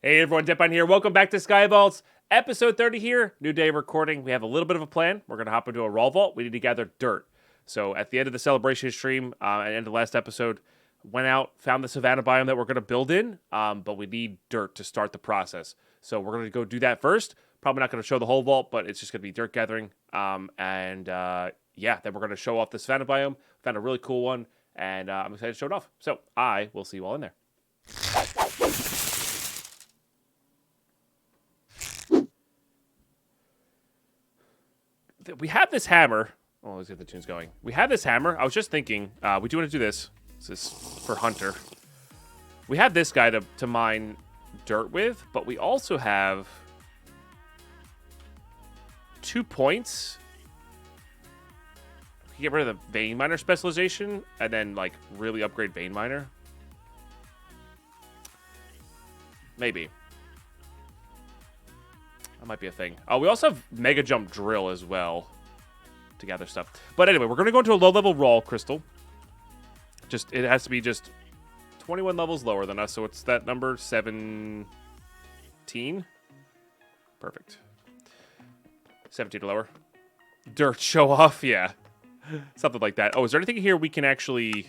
Hey everyone, Deadpine here. Welcome back to Sky Vaults. Episode 30 here. New day recording. We have a little bit of a plan. We're going to hop into a raw vault. We need to gather dirt. So at the end of the celebration stream, at the end of the last episode, went out, found the Savannah biome that we're going to build in, but we need dirt to start the process. So we're going to go do that first. Probably not going to show the whole vault, but it's just going to be dirt gathering. Yeah, then we're going to show off the Savannah biome. Found a really cool one, and I'm excited to show it off. So I will see you all in there. We have this hammer. Oh, let's get the tunes going. We have this hammer. I was just thinking, we do want to do this. This is for Hunter. We have this guy to mine dirt with, but we also have 2 points. We can get rid of the vein miner specialization and then like really upgrade vein miner. Maybe. That might be a thing. Oh, we also have Mega Jump Drill as well to gather stuff. But anyway, we're going to go into a low-level raw crystal. It has to be just 21 levels lower than us, so it's that number 17. Perfect. 17 or lower. Dirt show off, yeah. Something like that. Oh, is there anything here we can actually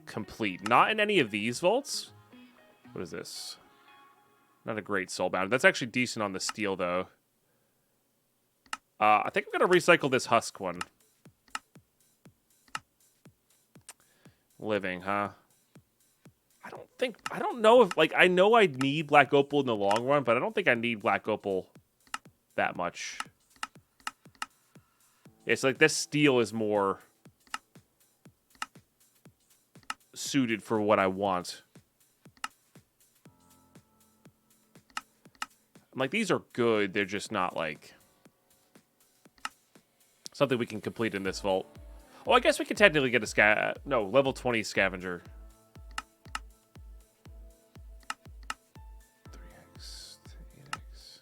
complete? Not in any of these vaults. What is this? Not a great soulbound. That's actually decent on the steel, though. I think I'm going to recycle this husk one. Living, huh? I don't know if, like, I know I need black opal in the long run, but I don't think I need black opal that much. It's like this steel is more suited for what I want. Like, these are good. They're just not, like, something we can complete in this vault. Oh, I guess we could technically get a level 20 Scavenger. 3x to 8x.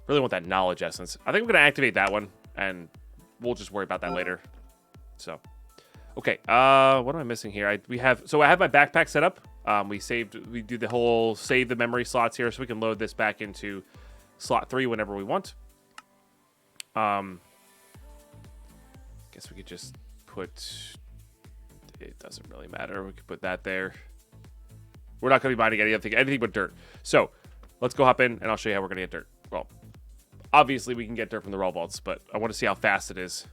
Really want that knowledge essence. I think I'm going to activate that one, and we'll just worry about that later. So, okay. What am I missing here? I have my backpack set up. We do the whole save the memory slots here so we can load this back into slot 3 whenever we want. Guess we could just put, it doesn't really matter. We could put that there. We're not going to be mining anything but dirt. So let's go hop in and I'll show you how we're going to get dirt. Well, obviously we can get dirt from the raw vaults, but I want to see how fast it is.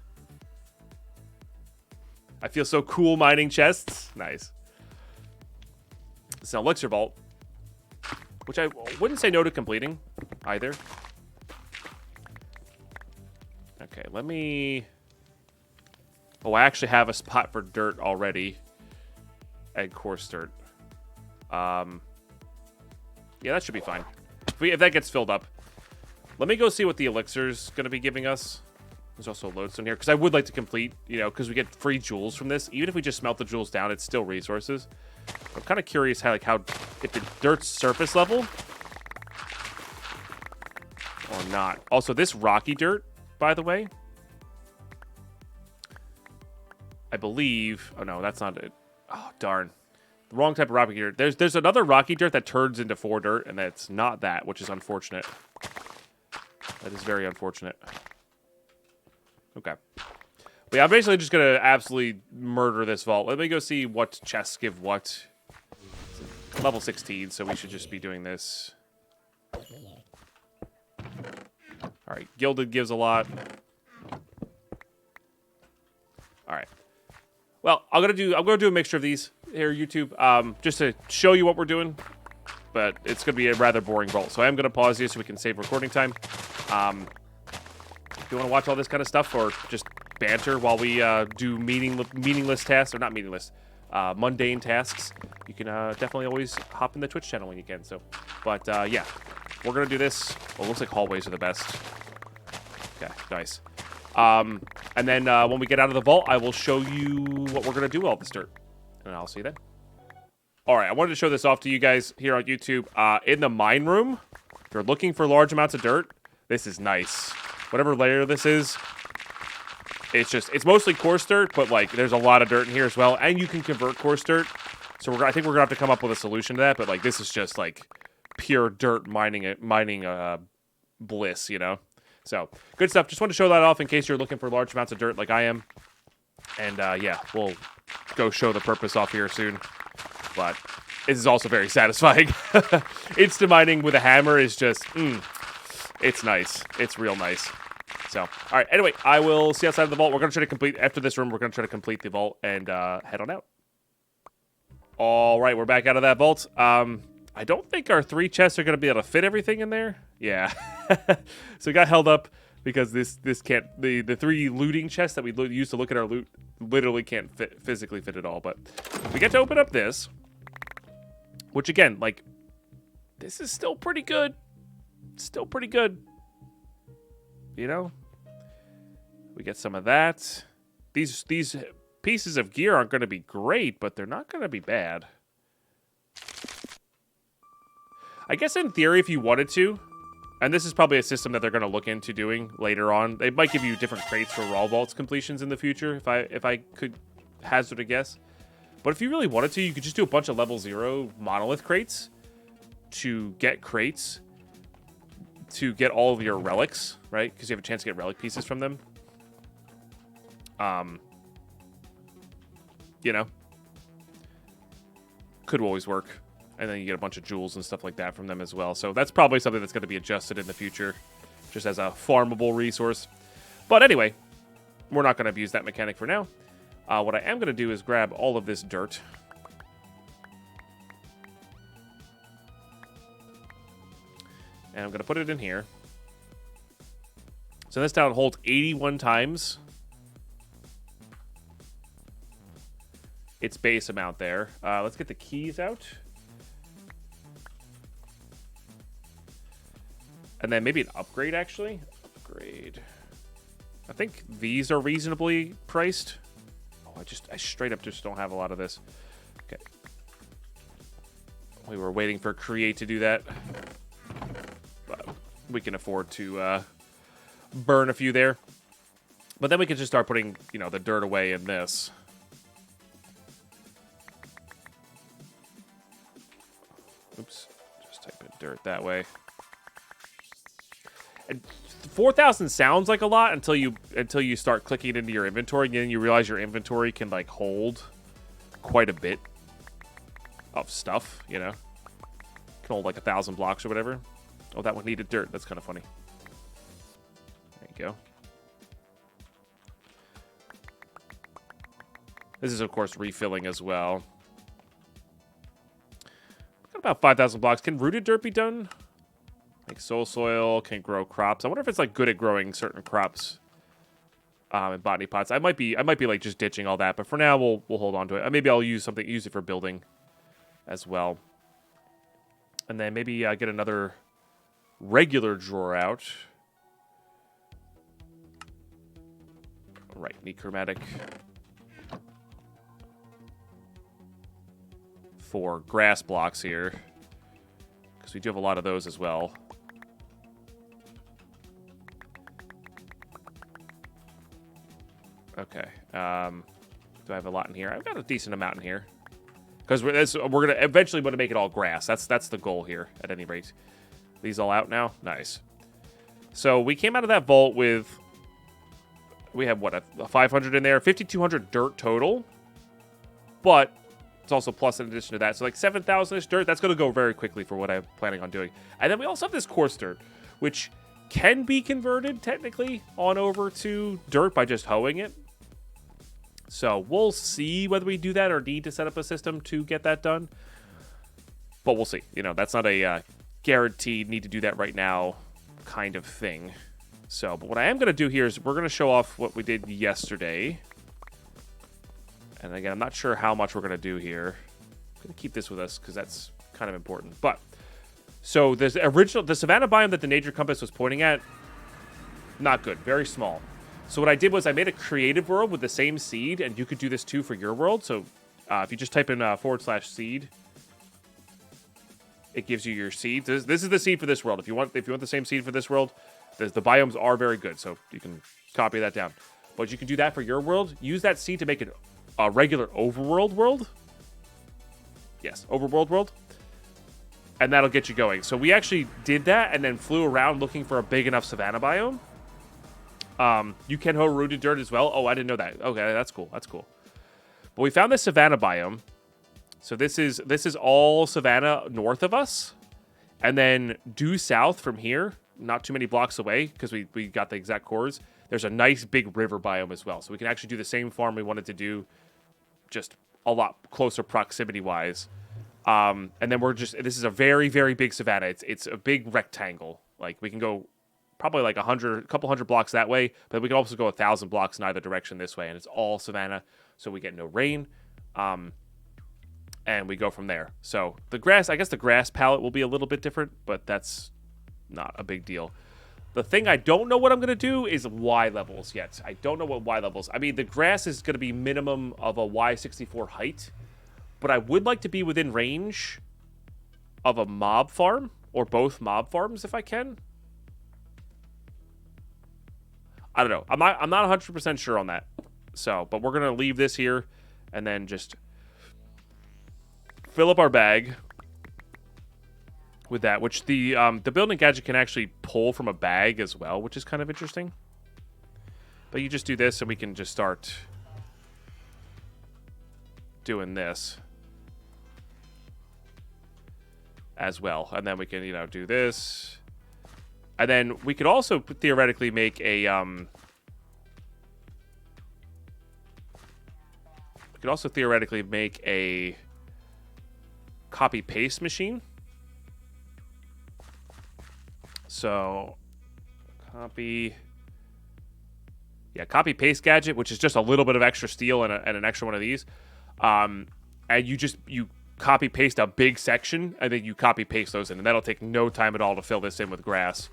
I feel so cool mining chests. Nice. It's an elixir vault, which I wouldn't say no to completing either. Okay, let me... Oh, I actually have a spot for dirt already. And coarse dirt. Yeah, that should be fine. If that gets filled up. Let me go see what the elixir's going to be giving us. There's also a lodestone here, because I would like to complete, because we get free jewels from this. Even if we just smelt the jewels down, it's still resources. I'm kind of curious how if the dirt's surface level or not. Also, this rocky dirt, by the way, I believe. Oh no, that's not it. Oh darn, the wrong type of rocky dirt. There's another rocky dirt that turns into 4 dirt, and that's not that, which is unfortunate. That is very unfortunate. Okay. But yeah, I'm basically just going to absolutely murder this vault. Let me go see what chests give what. It's level 16, so we should just be doing this. Alright, Gilded gives a lot. Alright. Well, I'm gonna do a mixture of these here, YouTube, just to show you what we're doing. But it's gonna be a rather boring vault. So I am gonna pause here so we can save recording time. If you want to watch all this kind of stuff or just banter while we do meaningless tasks, or not meaningless, mundane tasks, you can definitely always hop in the Twitch channel when you can. So, but yeah, we're gonna do this. Well, it looks like hallways are the best. Okay, nice. And then when we get out of the vault, I will show you what we're gonna do with all this dirt, and I'll see you then. All right, I wanted to show this off to you guys here on YouTube. In the mine room, if you're looking for large amounts of dirt, this is nice. Whatever layer this is, It's mostly coarse dirt, but like there's a lot of dirt in here as well, and you can convert coarse dirt. So I think we're gonna have to come up with a solution to that. But like this is just like pure dirt mining bliss, you know. So good stuff. Just want to show that off in case you're looking for large amounts of dirt like I am. And yeah, we'll go show the purpose off here soon. But this is also very satisfying. Insta mining with a hammer is just, it's nice. It's real nice. So, all right. Anyway, I will see you outside of the vault. We're going to try to complete, after this room, we're going to try to complete the vault and head on out. All right, we're back out of that vault. I don't think our 3 chests are going to be able to fit everything in there. Yeah. So we got held up because this can't, the 3 looting chests that we used to look at our loot literally can't physically fit it all. But we get to open up this. Which, again, like, this is still pretty good. Still pretty good. You know? We get some of that. These pieces of gear aren't going to be great, but they're not going to be bad. I guess in theory, if you wanted to, and this is probably a system that they're going to look into doing later on, they might give you different crates for raw vaults completions in the future, if I could hazard a guess. But if you really wanted to, you could just do a bunch of level 0 monolith crates to get crates to get all of your relics, right? Because you have a chance to get relic pieces from them. You know, could always work. And then you get a bunch of jewels and stuff like that from them as well. So that's probably something that's going to be adjusted in the future, just as a farmable resource. But anyway, we're not going to abuse that mechanic for now. What I am going to do is grab all of this dirt. And I'm going to put it in here. So this down holds 81 times its base amount there. Let's get the keys out. And then maybe an upgrade, actually. Upgrade. I think these are reasonably priced. I straight up just don't have a lot of this. Okay. We were waiting for Create to do that. But we can afford to burn a few there. But then we can just start putting, you know, the dirt away in this. Oops. Just type in dirt that way. And 4,000 sounds like a lot until you start clicking it into your inventory, and then you realize your inventory can like hold quite a bit of stuff, you know. Can hold like 1,000 blocks or whatever. Oh, that one needed dirt. That's kind of funny. There you go. This is of course refilling as well. Got about 5,000 blocks. Can rooted dirt be done? Like soil can grow crops. I wonder if it's like good at growing certain crops in botany pots. I might be like just ditching all that, but for now we'll hold on to it. Maybe I'll use it for building as well. And then maybe get another regular drawer out. Right, need chromatic for grass blocks here, because we do have a lot of those as well. Okay. Do I have a lot in here? I've got a decent amount in here. Because we're gonna eventually want to make it all grass. That's the goal here, at any rate. These all out now? Nice. So we came out of that vault with... We have, what, a 500 in there? 5,200 dirt total. But it's also plus in addition to that. So like 7,000-ish dirt. That's going to go very quickly for what I'm planning on doing. And then we also have this coarse dirt, which can be converted, technically, on over to dirt by just hoeing it. So we'll see whether we do that or need to set up a system to get that done. But we'll see. You know, that's not a guaranteed need to do that right now kind of thing. So, but what I am going to do here is we're going to show off what we did yesterday. And again, I'm not sure how much we're going to do here. I'm going to keep this with us because that's kind of important. But, so the Savannah biome that the nature compass was pointing at, not good. Very small. So what I did was I made a creative world with the same seed, and you could do this too for your world. So if you just type in /seed, it gives you your seeds. This is the seed for this world. If you want the same seed for this world, the biomes are very good. So you can copy that down. but you can do that for your world. Use that seed to make a regular overworld world. Yes, overworld world. And that'll get you going. So we actually did that and then flew around looking for a big enough savanna biome. You can hold rooted dirt as well. Oh, I didn't know that. Okay, that's cool. That's cool. But we found this savanna biome. So this is all savanna north of us. And then due south from here, not too many blocks away, because we got the exact cores, there's a nice big river biome as well. So we can actually do the same farm we wanted to do, just a lot closer proximity-wise. And then this is a very, very big savanna. It's a big rectangle. Like, we can go probably like a couple hundred blocks that way, but we can also go 1,000 blocks in either direction this way, and it's all savanna, so we get no rain. And we go from there. So the grass, I guess the grass palette will be a little bit different, but that's not a big deal. The thing I don't know what I'm going to do is Y levels yet. I don't know what Y levels. I mean, the grass is going to be minimum of a Y64 height, but I would like to be within range of a mob farm, or both mob farms if I can. I don't know. I'm not 100% sure on that. So, but we're going to leave this here and then just fill up our bag with that, which the building gadget can actually pull from a bag as well, which is kind of interesting. But you just do this and we can just start doing this as well. And then we can, do this. And then we could also theoretically make a copy paste machine. So copy paste gadget, which is just a little bit of extra steel and an extra one of these. And you copy paste a big section and then you copy paste those in, and that'll take no time at all to fill this in with grass.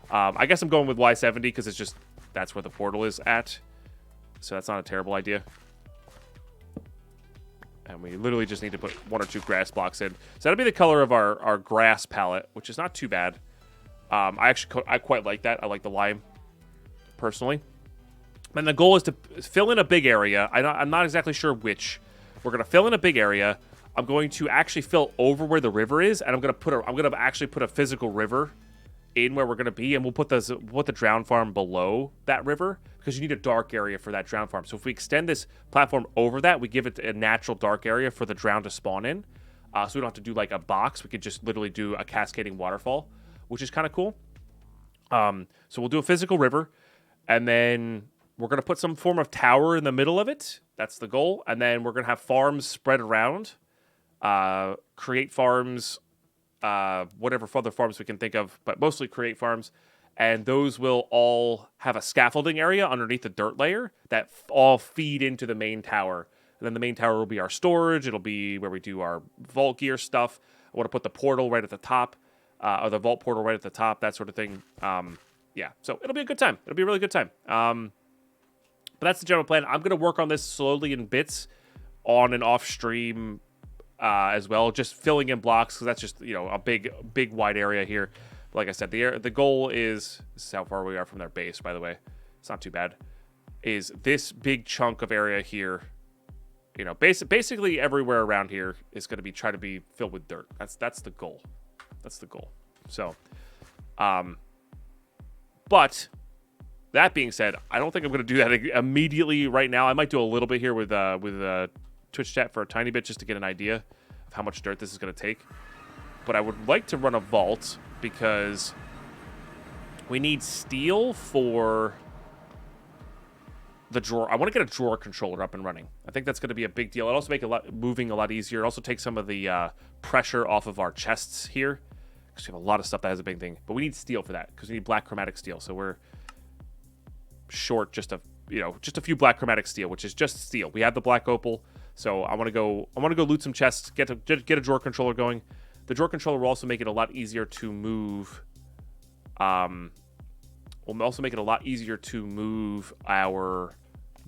I guess I'm going with Y70 because it's just, that's where the portal is at. So that's not a terrible idea. And we literally just need to put 1 or 2 grass blocks in. So that'll be the color of our grass palette, which is not too bad. I quite like that. I like the lime, personally. And the goal is to fill in a big area. I'm not exactly sure which. We're going to fill in a big area. I'm going to actually fill over where the river is, and I'm going to actually put a physical river in where we're going to be, and we'll put the drown farm below that river, because you need a dark area for that drown farm. So if we extend this platform over that, we give it a natural dark area for the drown to spawn in. So we don't have to do like a box. We could just literally do a cascading waterfall, which is kind of cool. So we'll do a physical river, and then we're going to put some form of tower in the middle of it. That's the goal. And then we're going to have farms spread around, create farms, whatever other farms we can think of, but mostly create farms. And those will all have a scaffolding area underneath the dirt layer that all feed into the main tower. And then the main tower will be our storage. It'll be where we do our vault gear stuff. I want to put the portal right at the top, or the vault portal right at the top, that sort of thing. Yeah, so it'll be a good time. It'll be a really good time. But that's the general plan. I'm going to work on this slowly in bits on and off stream as well, just filling in blocks, because that's just, a big wide area here. But like I said, the goal is, this is how far we are from their base, by the way. It's not too bad. Is this big chunk of area here, basically everywhere around here is going to be try to be filled with dirt. That's the goal. That's the goal. So, but that being said, I don't think I'm going to do that immediately right now. I might do a little bit here with Twitch chat for a tiny bit, just to get an idea of how much dirt this is going to take. But I would like to run a vault because we need steel for the drawer. I want to get a drawer controller up and running. I think that's going to be a big deal. It'll also make moving a lot easier. It also takes some of the pressure off of our chests here, because we have a lot of stuff that has a big thing. But we need steel for that, because we need black chromatic steel. So we're short just a few black chromatic steel, which is just steel. We have the black opal, so I want to go loot some chests, get a drawer controller going. The drawer controller will also make it a lot easier to move. Will also make it a lot easier to move our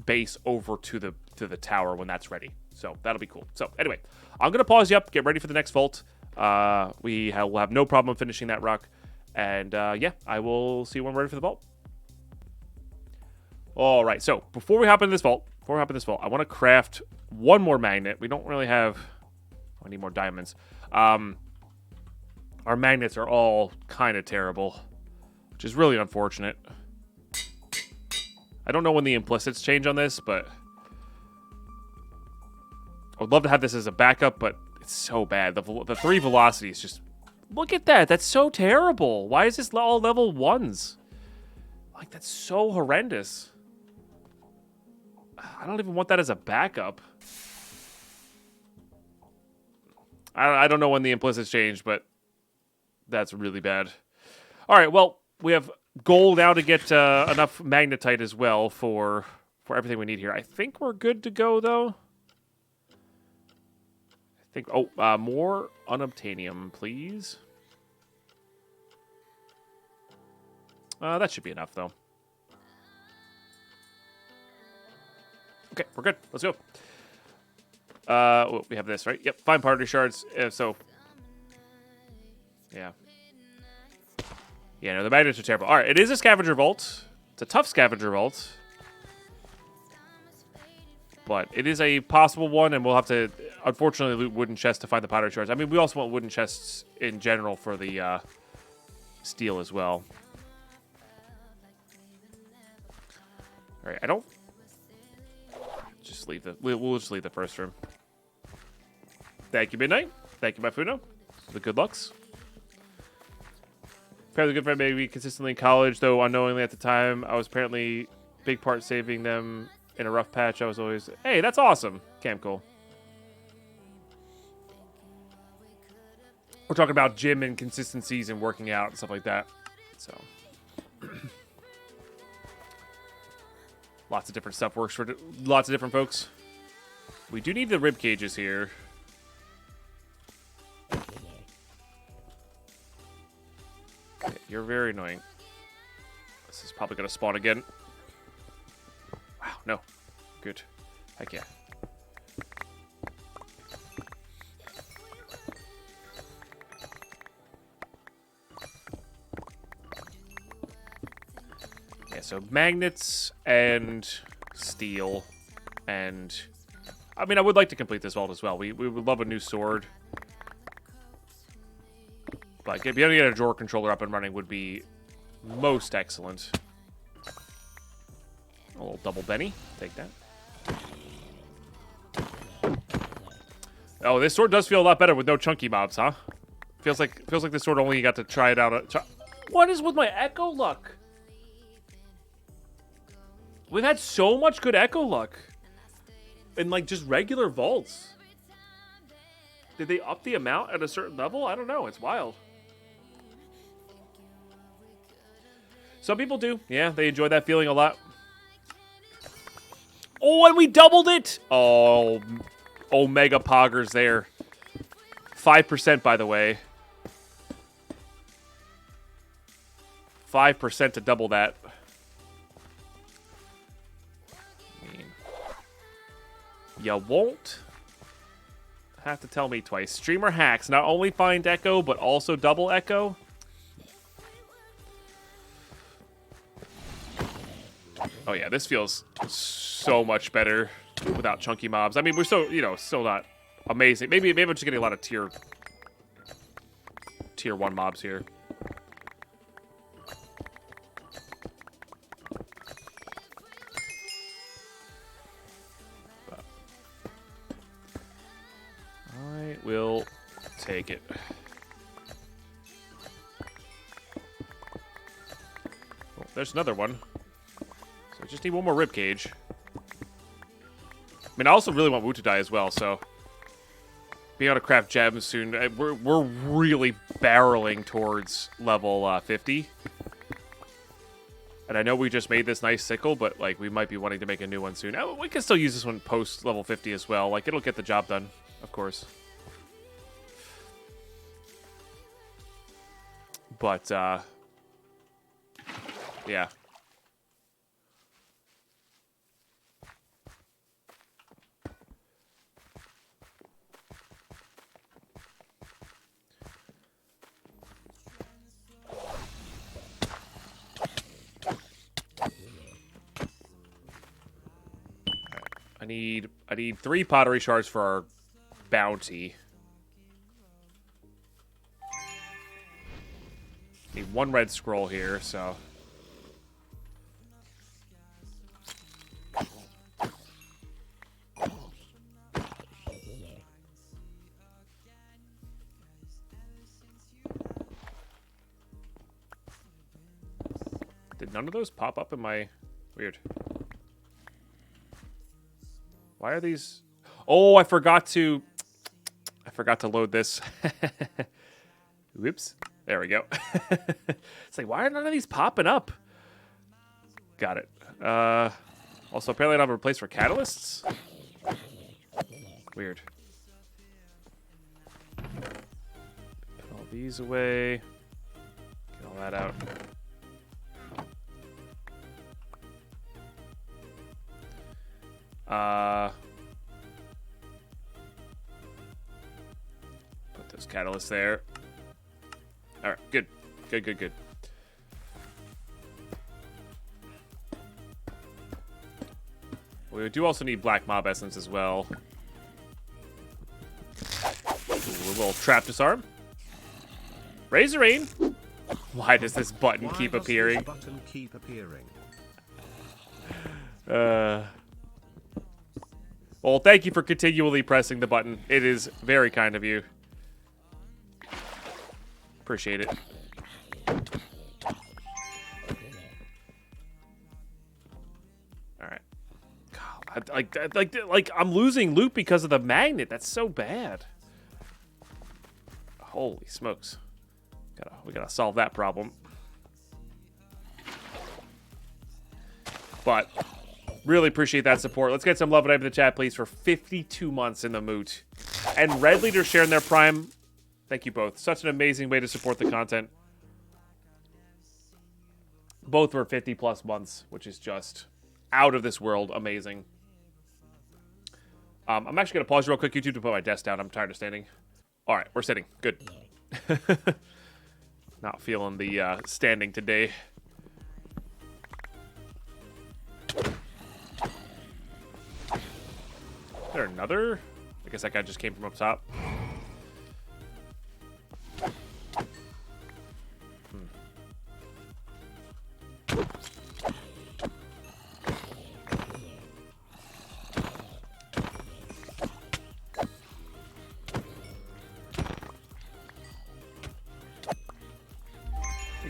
base over to the tower when that's ready. So that'll be cool. So anyway, I'm gonna pause you up, get ready for the next vault. We'll have no problem finishing that rock, and yeah, I will see you when we're ready for the vault. All right, so before we hop into this vault, I want to craft one more magnet. We don't really have... I need more diamonds. Our magnets are all kind of terrible, which is really unfortunate. I don't know when the implicits change on this, but I would love to have this as a backup, but it's so bad. The 3 velocities just... Look at that. That's so terrible. Why is this all level 1s? Like, that's so horrendous. I don't even want that as a backup. I don't know when the implicits change, but that's really bad. All right, well, we have gold now to get enough magnetite as well for everything we need here. I think we're good to go, though. I think... Oh, more unobtainium, please. That should be enough, though. Okay, we're good. Let's go. Well, we have this, right? Yep, fine party shards. So, yeah. Yeah, no, the magnets are terrible. All right, it is a scavenger vault. It's a tough scavenger vault. But it is a possible one, and we'll have to, unfortunately, loot wooden chests to find the pottery shards. I mean, we also want wooden chests in general for the steel as well. All right, I don't... Just leave the... We'll just leave the first room. Thank you, Midnight. Thank you, Mafuno. The good lucks. Apparently, good friend made me consistently in college, though unknowingly at the time, I was apparently big part saving them in a rough patch. I was always... Hey, that's awesome. Camp cool. We're talking about gym and consistencies and working out and stuff like that. So... Lots of different stuff works for lots of different folks. We do need the rib cages here. Okay, you're very annoying. This is probably going to spawn again. Wow, no. Good. Heck yeah. So magnets and steel, and I mean, I would like to complete this vault as well. We would love a new sword, but being able to get a drawer controller up and running would be most excellent. A little double Benny, take that. Oh, this sword does feel a lot better with no chunky mobs, huh? Feels like this sword only got to try it out. What is with my echo luck? We've had so much good echo luck in, like, just regular vaults. Did they up the amount at a certain level? I don't know. It's wild. Some people do. Yeah, they enjoy that feeling a lot. Oh, and we doubled it! Oh, Omega Poggers there. 5%, by the way. 5% to double that. You won't have to tell me twice. Streamer hacks not only find echo, but also double echo. Oh yeah, this feels so much better without chunky mobs. I mean, we're still, still not amazing. Maybe I'm just getting a lot of tier 1 mobs here. We'll take it. Oh, there's another one. So I just need one more ribcage. I mean, I also really want Wu to die as well, so being able to craft gems soon. We're really barreling towards level 50. And I know we just made this nice sickle, but like we might be wanting to make a new one soon. We can still use this one post level 50 as well. Like, it'll get the job done, of course. But, yeah. I need 3 pottery shards for our bounty. Need 1 red scroll here, so. Did none of those pop up in my... Weird. Why are these... Oh, I forgot to load this. Whoops. There we go. It's like, why are none of these popping up? Got it. Also, apparently I don't have a place for catalysts. Weird. Put all these away. Get all that out. Put those catalysts there. All right, good. Good. We do also need black mob essence as well. Ooh, a little trap disarm. Razorine. Why does this button keep appearing? Well, thank you for continually pressing the button. It is very kind of you. Appreciate it. All right. God, like I'm losing loot because of the magnet. That's so bad. Holy smokes. We gotta solve that problem. But really appreciate that support. Let's get some love and hype in the chat, please, for 52 months in the moot. And Red Leader sharing their Prime. Thank you both. Such an amazing way to support the content. Both were 50+ months, which is just out of this world amazing. I'm actually going to pause real quick, YouTube, to put my desk down. I'm tired of standing. All right, we're sitting. Good. Not feeling the standing today. Is there another? I guess that guy just came from up top.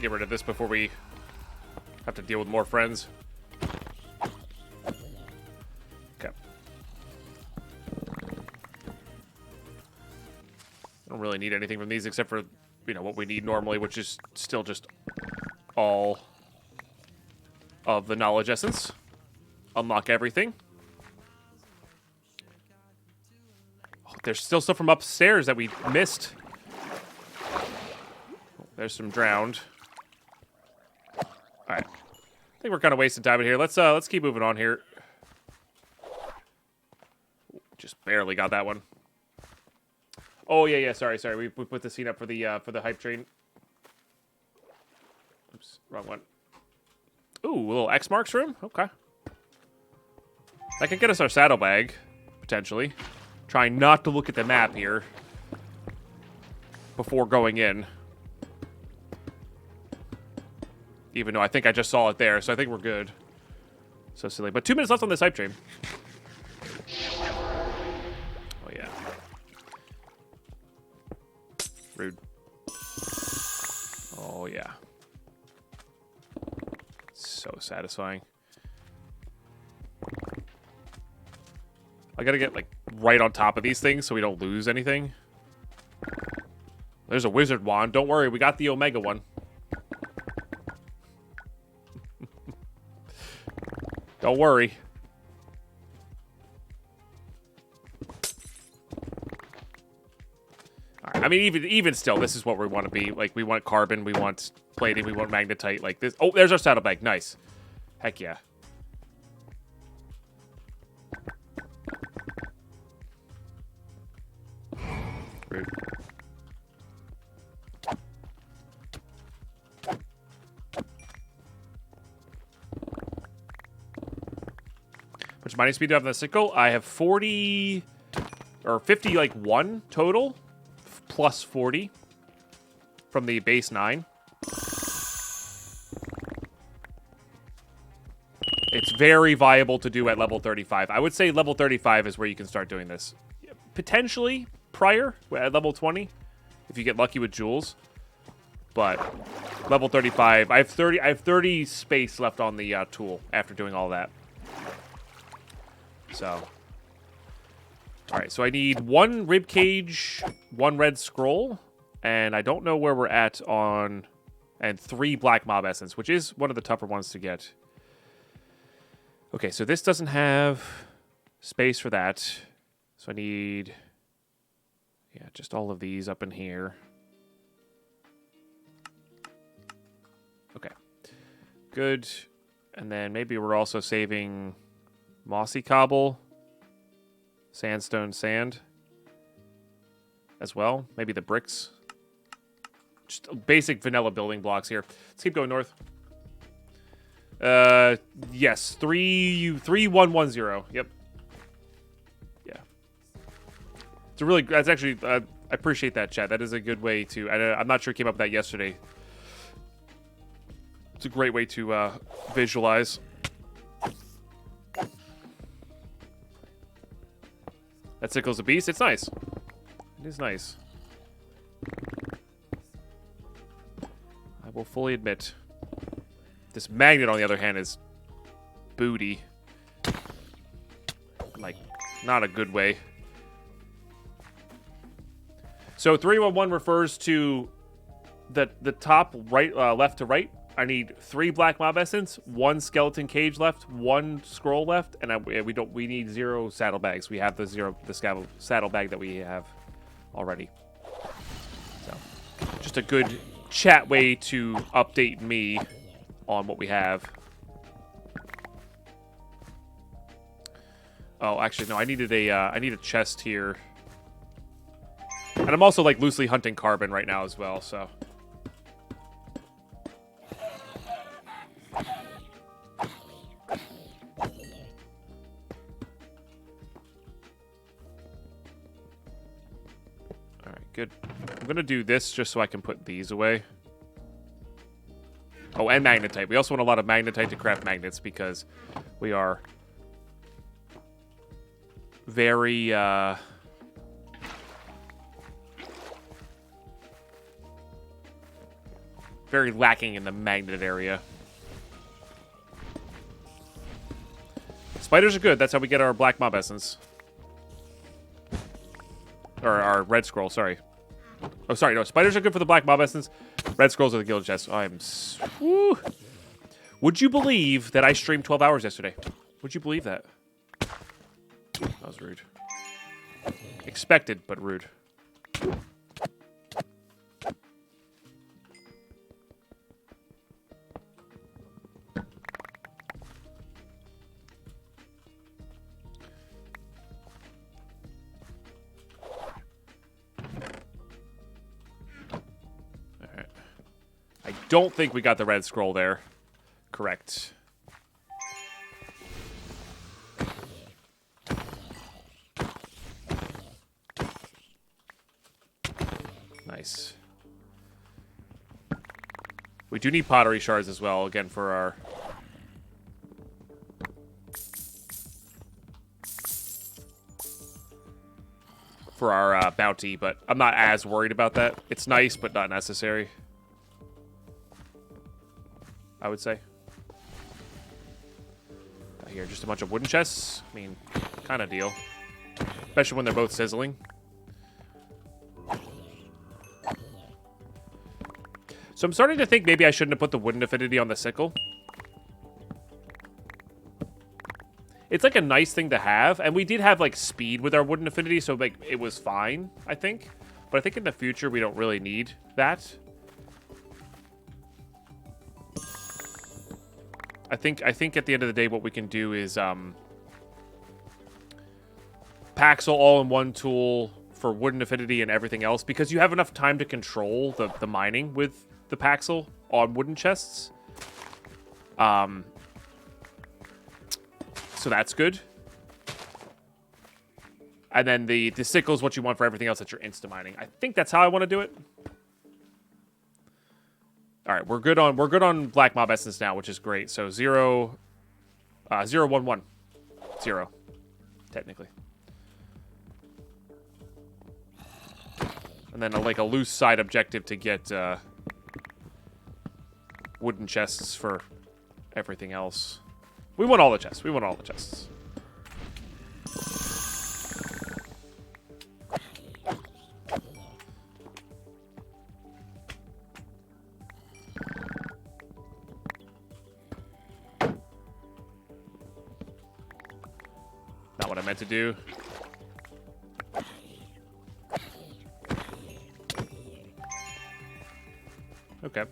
Get rid of this before we have to deal with more friends. Okay. I don't really need anything from these except for, you know, what we need normally, which is still just all of the knowledge essence. Unlock everything. Oh, there's still stuff from upstairs that we missed. There's some drowned. All right, I think we're kind of wasting time in here. Let's keep moving on here. Just barely got that one. Oh yeah. Sorry. We put the scene up for the hype train. Oops, wrong one. Ooh, a little X marks room. Okay, that could get us our saddlebag potentially. Trying not to look at the map here before going in. Even though I think I just saw it there, so I think we're good. So silly. But 2 minutes left on this hype train. Oh, yeah. Rude. Oh, yeah. So satisfying. I gotta get, like, right on top of these things so we don't lose anything. There's a wizard wand. Don't worry, we got the Omega one. Don't worry. All right. I mean, even still, this is what we want to be. Like, we want carbon, we want plating, we want magnetite. Like this. Oh, there's our saddlebag. Nice. Heck yeah. Rude. much mining speed do I have on the sickle? I have 40 or 50, like 1 total, plus 40 from the base 9. It's very viable to do at level 35. I would say level 35 is where you can start doing this. Potentially prior at level 20, if you get lucky with jewels. But level 35, I have 30 space left on the tool after doing all that. So, all right. So I need 1 rib cage, 1 red scroll, and I don't know where we're at on, and 3 black mob essence, which is one of the tougher ones to get. Okay, so this doesn't have space for that. So I need, yeah, just all of these up in here. Okay, good. And then maybe we're also saving mossy cobble, sandstone sand as well. Maybe the bricks. Just basic vanilla building blocks here. Let's keep going north. Yes, 3110. Yep. Yeah. It's a really, that's actually, I appreciate that, chat. That is a good way to, I'm not sure it came up with that yesterday. It's a great way to visualize. That sickle's a beast. It's nice. It is nice. I will fully admit. This magnet, on the other hand, is booty. Like, not a good way. So 311 refers to the top right, left to right. I need 3 black mob essence, 1 skeleton cage left, 1 scroll left, and we need 0 saddlebags. We have the saddlebag that we have already. So, just a good chat way to update me on what we have. Oh, actually, no. I needed I need a chest here, and I'm also like loosely hunting carbon right now as well. So. Good. I'm going to do this just so I can put these away. Oh, and magnetite. We also want a lot of magnetite to craft magnets because we are very, very lacking in the magnet area. Spiders are good. That's how we get our black mob essence. Or our red scroll, sorry. Oh, sorry, no. Spiders are good for the black mob essence. Red scrolls are the guild chest. Woo. Would you believe that I streamed 12 hours yesterday? Would you believe that? That was rude. Expected, but rude. Don't think we got the red scroll there. Correct. Nice. We do need pottery shards as well, again, for our bounty, but I'm not as worried about that. It's nice, but not necessary, I would say. Got here just a bunch of wooden chests. I mean, kind of deal. Especially when they're both sizzling. So I'm starting to think maybe I shouldn't have put the wooden affinity on the sickle. It's like a nice thing to have. And we did have like speed with our wooden affinity, so like it was fine, I think. But I think in the future we don't really need that. I think at the end of the day, what we can do is Paxel all-in-one tool for wooden affinity and everything else, because you have enough time to control the mining with the Paxel on wooden chests. So that's good. And then the sickle is what you want for everything else that you're insta-mining. I think that's how I want to do it. All right, we're good on black mob essence now, which is great. So 0, 0, 1, 1. 0, technically. And then like a loose side objective to get wooden chests for everything else. We want all the chests. We want all the chests. Not what I meant to do. Okay.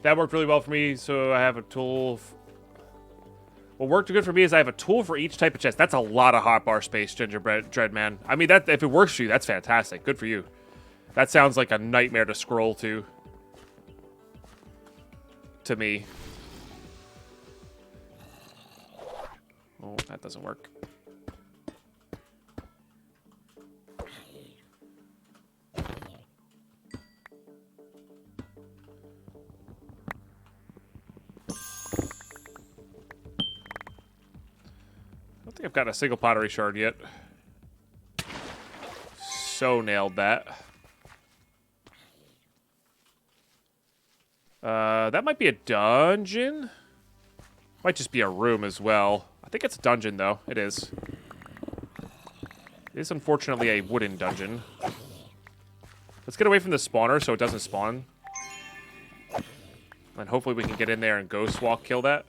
That worked really well for me, so I have a tool. What worked good for me is I have a tool for each type of chest. That's a lot of hotbar space, Gingerbread Dreadman. I mean, that if it works for you, that's fantastic. Good for you. That sounds like a nightmare to scroll to me. Oh, that doesn't work. I don't think I've got a single pottery shard yet. So nailed that. That might be a dungeon. Might just be a room as well. I think it's a dungeon, though. It is. It is unfortunately a wooden dungeon. Let's get away from the spawner so it doesn't spawn. And hopefully we can get in there and ghost walk kill that.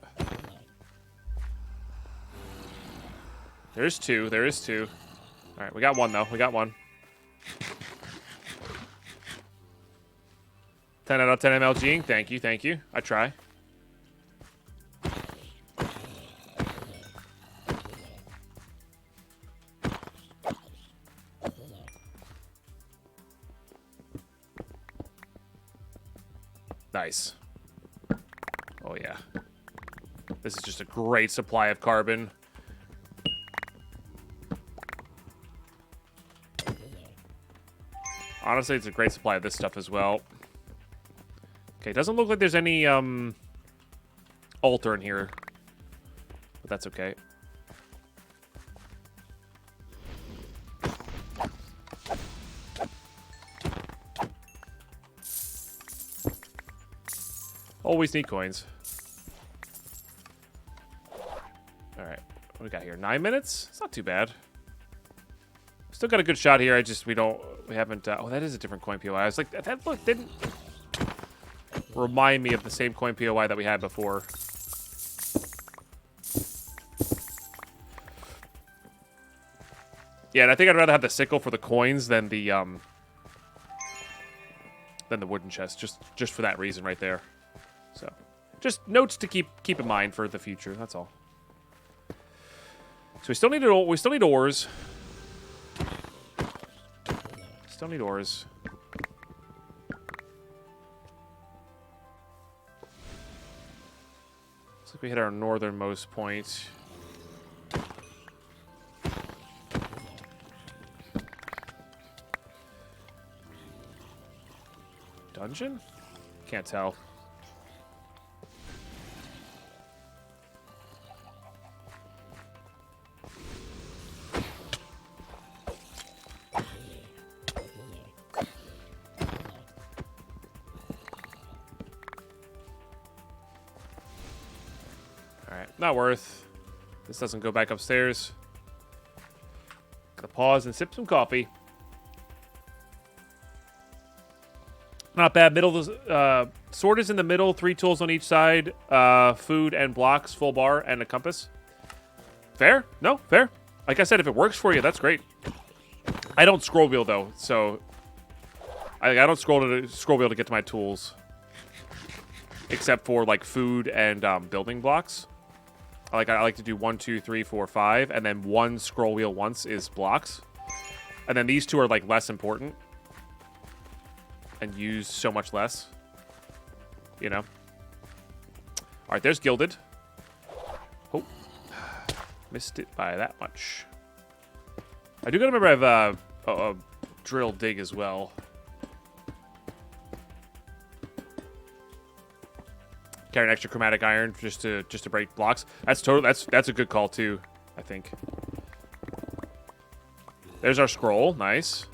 There's two. There is two. All right, we got one, though. We got one. 10 out of 10 MLGing. Thank you, thank you. I try. Nice. Oh, yeah. This is just a great supply of carbon. Honestly, it's a great supply of this stuff as well. Okay, doesn't look like there's any altar in here, but that's okay. Always need coins. All right, what do we got here? 9 minutes? It's not too bad. Still got a good shot here. We haven't. Oh, that is a different coin POI. I was like, that look didn't remind me of the same coin POI that we had before. Yeah, and I think I'd rather have the sickle for the coins than the wooden chest, just for that reason right there. So, just notes to keep in mind for the future. That's all. So we still need ores. Still need ores. Looks like we hit our northernmost point. Dungeon? Can't tell. Not worth. This doesn't go back upstairs. Gonna pause and sip some coffee. Not bad. Sword is in the middle. 3 tools on each side. Food and blocks, full bar, and a compass. Fair? No, fair. Like I said, if it works for you, that's great. I don't scroll wheel though, so I don't scroll wheel to get to my tools, except for like food and building blocks. I like to do 1, 2, 3, 4, 5, and then 1 scroll wheel once is blocks, and then these 2 are like less important and use so much less, you know. All right, there's gilded. Oh, missed it by that much. I do gotta remember I have a drill dig as well. Carry an extra chromatic iron just to break blocks. That's a good call too, I think. There's our scroll. Nice.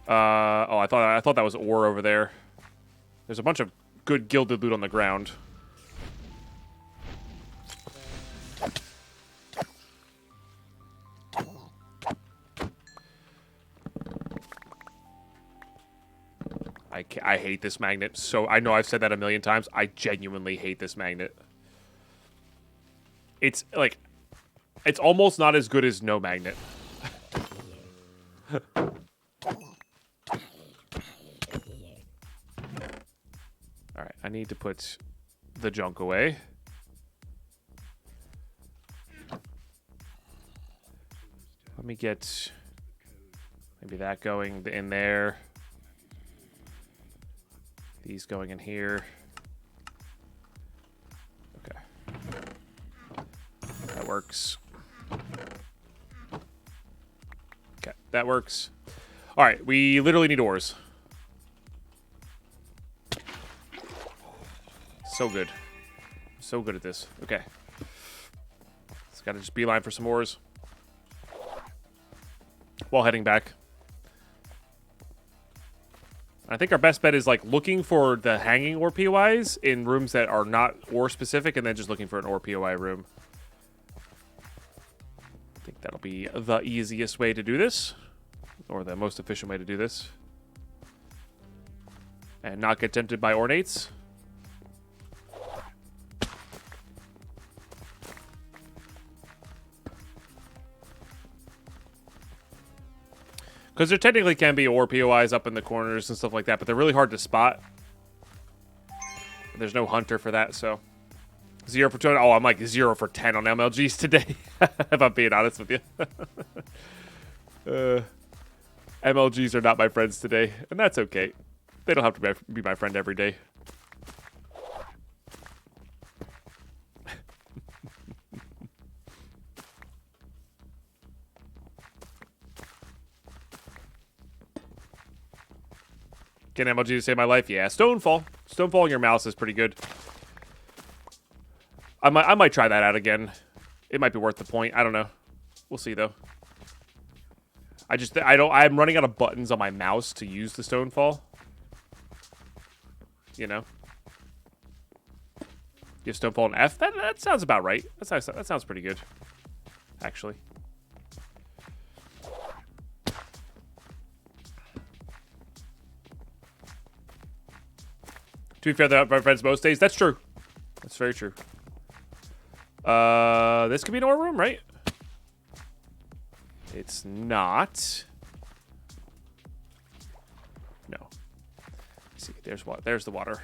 Oh, I thought that was ore over there. There's a bunch of good gilded loot on the ground. I hate this magnet. So I know I've said that a million times. I genuinely hate this magnet. It's like, it's almost not as good as no magnet. All right, I need to put the junk away. Let me get maybe that going in there. These going in here. Okay. That works. Okay, that works. All right, we literally need ores. So good. So good at this. Okay. Just gotta just beeline for some ores while heading back. I think our best bet is like looking for the hanging ore POIs in rooms that are not ore specific, and then just looking for an ore POI room. I think that'll be the easiest way to do this, or the most efficient way to do this, and not get tempted by ornates. Because there technically can be ore POIs up in the corners and stuff like that, but they're really hard to spot. There's no hunter for that, so. 0 for 20. Oh, I'm like 0 for 10 on MLGs today, if I'm being honest with you. MLGs are not my friends today, and that's okay. They don't have to be my friend every day. Can MLG to save my life? Yeah, Stonefall. Stonefall on your mouse is pretty good. I might try that out again. It might be worth the point. I don't know. We'll see though. I'm running out of buttons on my mouse to use the Stonefall. You know. Give Stonefall an F. That sounds about right. That sounds pretty good, actually. To be fair, they're my friends most days. That's true. That's very true. This could be an ore room, right? It's not. No. Let's see, there's what? There's the water.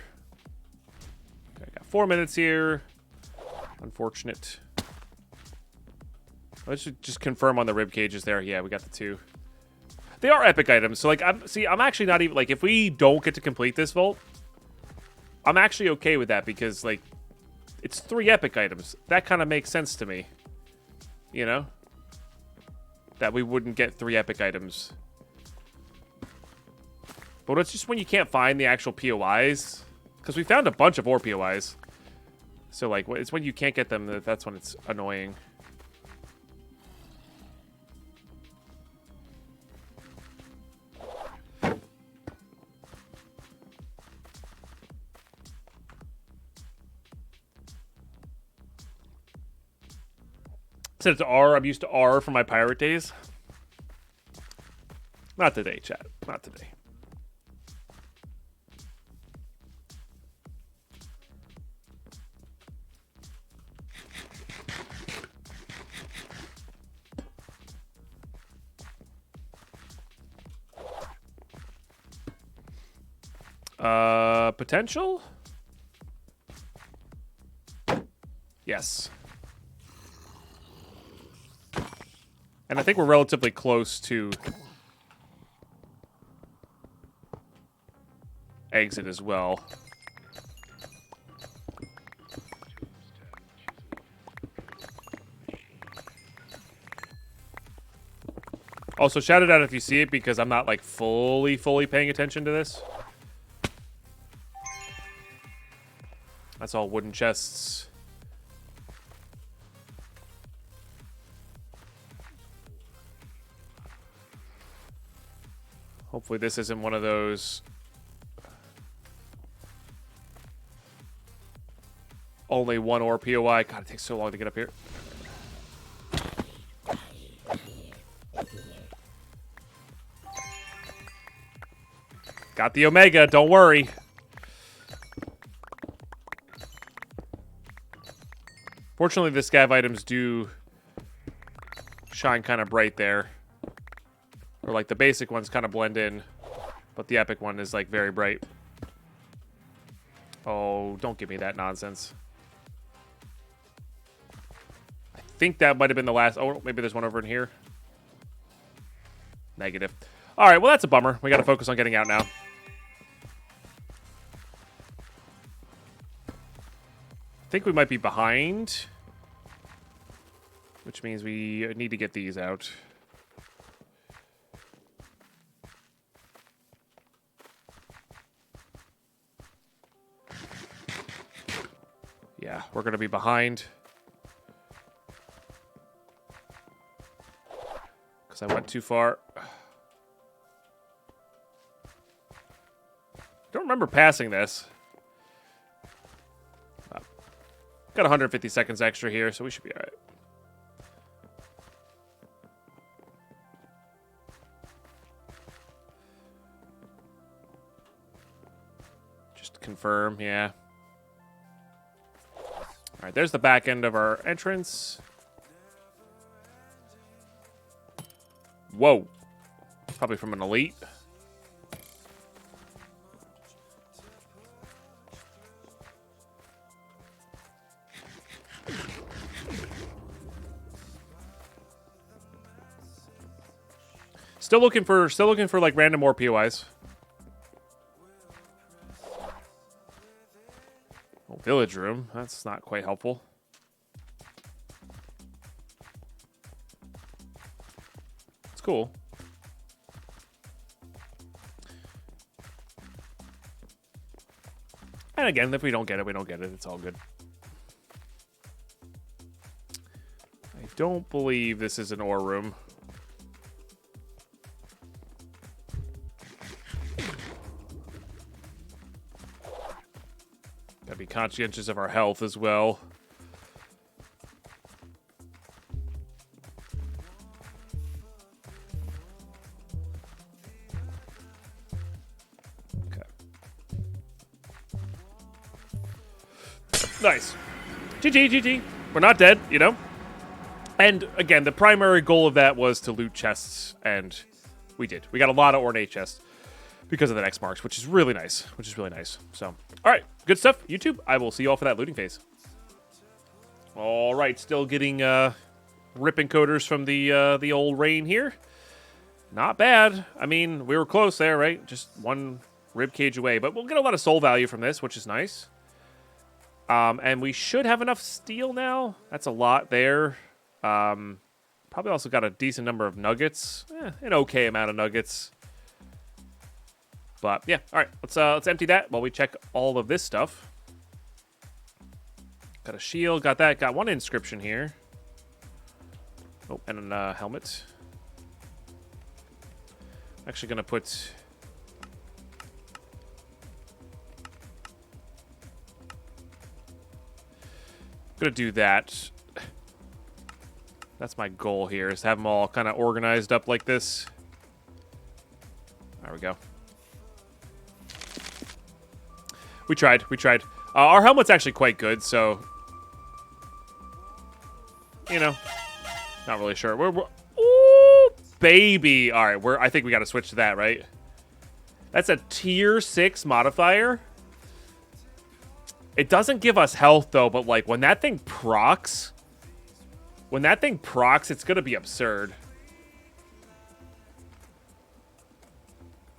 Okay, I got 4 minutes here. Unfortunate. Let's just confirm on the rib cages there. Yeah, we got the 2. They are epic items. So like, I'm actually not even like, if we don't get to complete this vault, I'm actually okay with that because, like, it's 3 epic items. That kind of makes sense to me. You know? That we wouldn't get 3 epic items. But it's just when you can't find the actual POIs. Because we found a bunch of ore POIs. So, like, it's when you can't get them that's when it's annoying. Set it to R. I'm used to R from my pirate days. Not today, chat. Not today. Potential? Yes. And I think we're relatively close to exit as well. Also, shout it out if you see it, because I'm not, like, fully paying attention to this. That's all wooden chests. Hopefully this isn't one of those only one ore POI. God, it takes so long to get up here. Got the Omega, don't worry. Fortunately, the scav items do shine kind of bright there. Or like the basic ones kind of blend in, but the epic one is like very bright. Oh, don't give me that nonsense. I think that might have been the last. Oh, maybe there's one over in here. Negative. All right, well, that's a bummer. We got to focus on getting out now. I think we might be behind, which means we need to get these out. Yeah, we're going to be behind. Because I went too far. I don't remember passing this. Got 150 seconds extra here, so we should be all right. Just confirm, yeah. All right, there's the back end of our entrance. Whoa. Probably from an elite. Still looking for like random more POIs. Oh, village room. That's not quite helpful. It's cool. And again, if we don't get it, we don't get it. It's all good. I don't believe this is an ore room. Gotta be conscientious of our health as well. Okay. Nice. GG, GG. We're not dead, you know? And again, the primary goal of that was to loot chests, and we did. We got a lot of ornate chests because of the X marks, which is really nice. So, all right, good stuff, YouTube. I will see you all for that looting phase. All right, still getting ripping coders from the old rain here. Not bad. I mean, we were close there, right? Just one rib cage away, but we'll get a lot of soul value from this, which is nice. And we should have enough steel now. That's a lot there. Probably also got a decent number of nuggets. An okay amount of nuggets. But yeah, all right, let's empty that while we check all of this stuff. Got a shield, got that, got one inscription here. Oh, and a helmet. I'm actually gonna put. Gonna do that. That's my goal here, is to have them all kind of organized up like this. There we go. We tried. Our helmet's actually quite good, so... You know, not really sure. Ooh, baby! All right, I think we got to switch to that, right? That's a tier 6 modifier. It doesn't give us health, though, but, like, when that thing procs... it's gonna be absurd.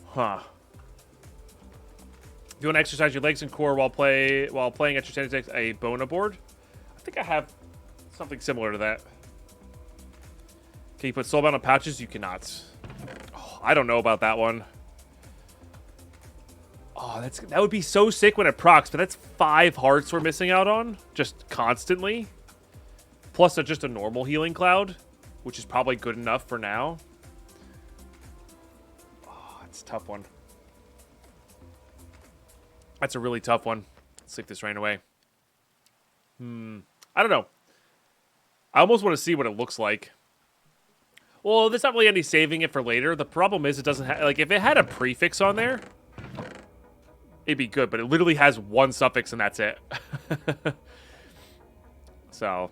Huh. If you want to exercise your legs and core while playing at your tennis, a Bona board. I think I have something similar to that. Can you put soulbound on pouches? You cannot. Oh, I don't know about that one. Oh, that would be so sick when it procs, but that's 5 hearts we're missing out on just constantly. Plus just a normal healing cloud, which is probably good enough for now. Oh, it's a tough one. That's a really tough one. Let's see if this ran away. I don't know. I almost want to see what it looks like. Well, there's not really any saving it for later. The problem is it doesn't have... Like, if it had a prefix on there, it'd be good. But it literally has 1 suffix and that's it. So,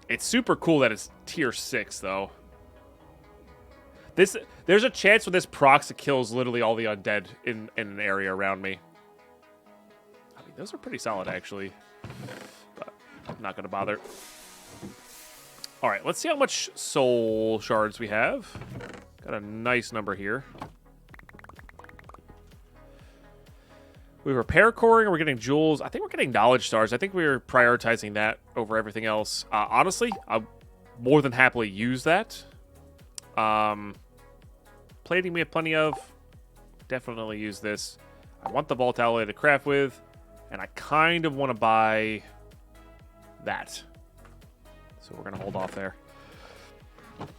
it's super cool that it's tier 6, though. There's a chance with this procs it kills literally all the undead in an area around me. I mean, those are pretty solid, actually. But I'm not going to bother. All right, let's see how much soul shards we have. Got a nice number here. We were paracoring, or we're getting jewels. I think we're getting knowledge stars. I think we're prioritizing that over everything else. Honestly, I'll more than happily use that. Plating we have plenty of. Definitely use this. I want the vault alloy to craft with, and I kind of want to buy that. So we're going to hold off there.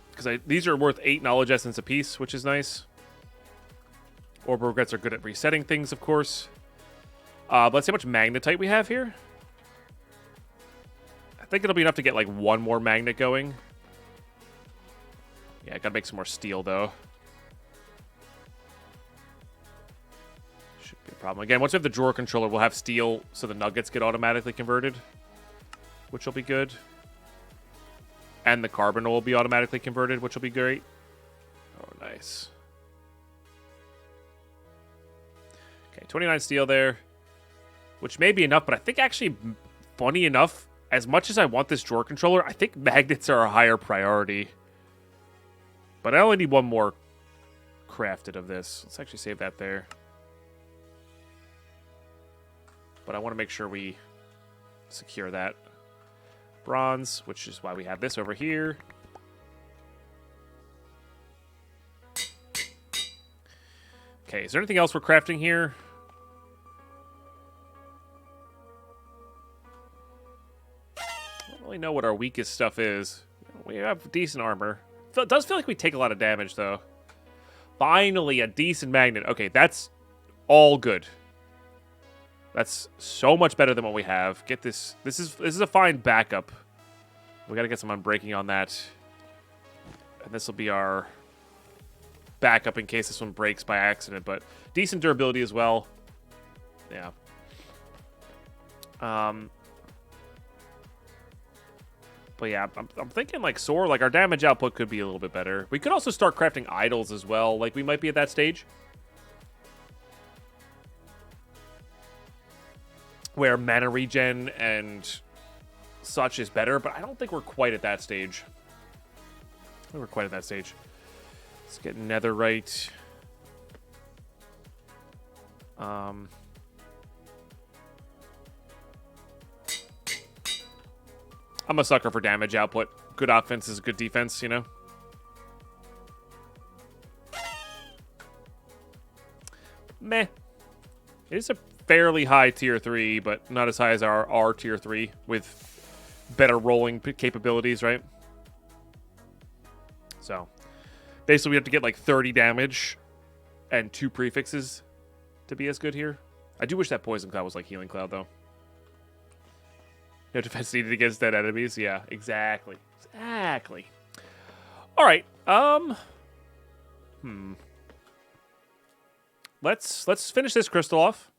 Because these are worth 8 knowledge essence apiece, which is nice. Orb regrets are good at resetting things, of course. But let's see how much magnetite we have here. I think it'll be enough to get like 1 more magnet going. Yeah, I gotta make some more steel, though. Should be a problem. Again, once we have the drawer controller, we'll have steel so the nuggets get automatically converted, which will be good. And the carbon will be automatically converted, which will be great. Oh, nice. Okay, 29 steel there, which may be enough, but I think actually, funny enough, as much as I want this drawer controller, I think magnets are a higher priority. But I only need 1 more crafted of this. Let's actually save that there. But I want to make sure we secure that. Bronze, which is why we have this over here. Okay, is there anything else we're crafting here? I don't really know what our weakest stuff is. We have decent armor. It does feel like we take a lot of damage, though. Finally, a decent magnet. Okay, that's all good. That's so much better than what we have. Get this. This is a fine backup. We got to get some unbreaking on that. And this will be our backup in case this one breaks by accident. But decent durability as well. Yeah. But yeah, I'm thinking like Soar, like our damage output could be a little bit better. We could also start crafting idols as well. Like we might be at that stage where mana regen and such is better, but I don't think we're quite at that stage. I think we're quite at that stage. Let's get netherite. I'm a sucker for damage output. Good offense is good defense, you know? Meh. It is a fairly high tier 3, but not as high as our tier 3 with better rolling capabilities, right? So, basically we have to get like 30 damage and 2 prefixes to be as good here. I do wish that poison cloud was like healing cloud, though. No defense needed against dead enemies. Yeah, exactly. Exactly. All right. Let's finish this crystal off.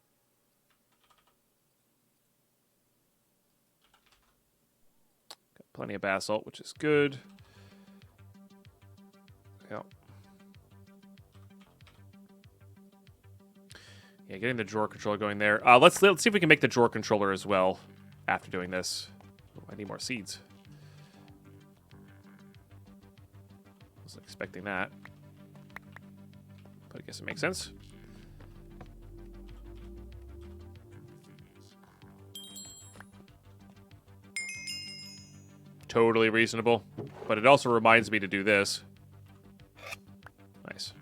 Got plenty of basalt, which is good. Yep. Yeah, getting the drawer controller going there. Let's see if we can make the drawer controller as well. After doing this. Oh, I need more seeds. Wasn't expecting that. But I guess it makes sense. totally reasonable. But it also reminds me to do this. Nice.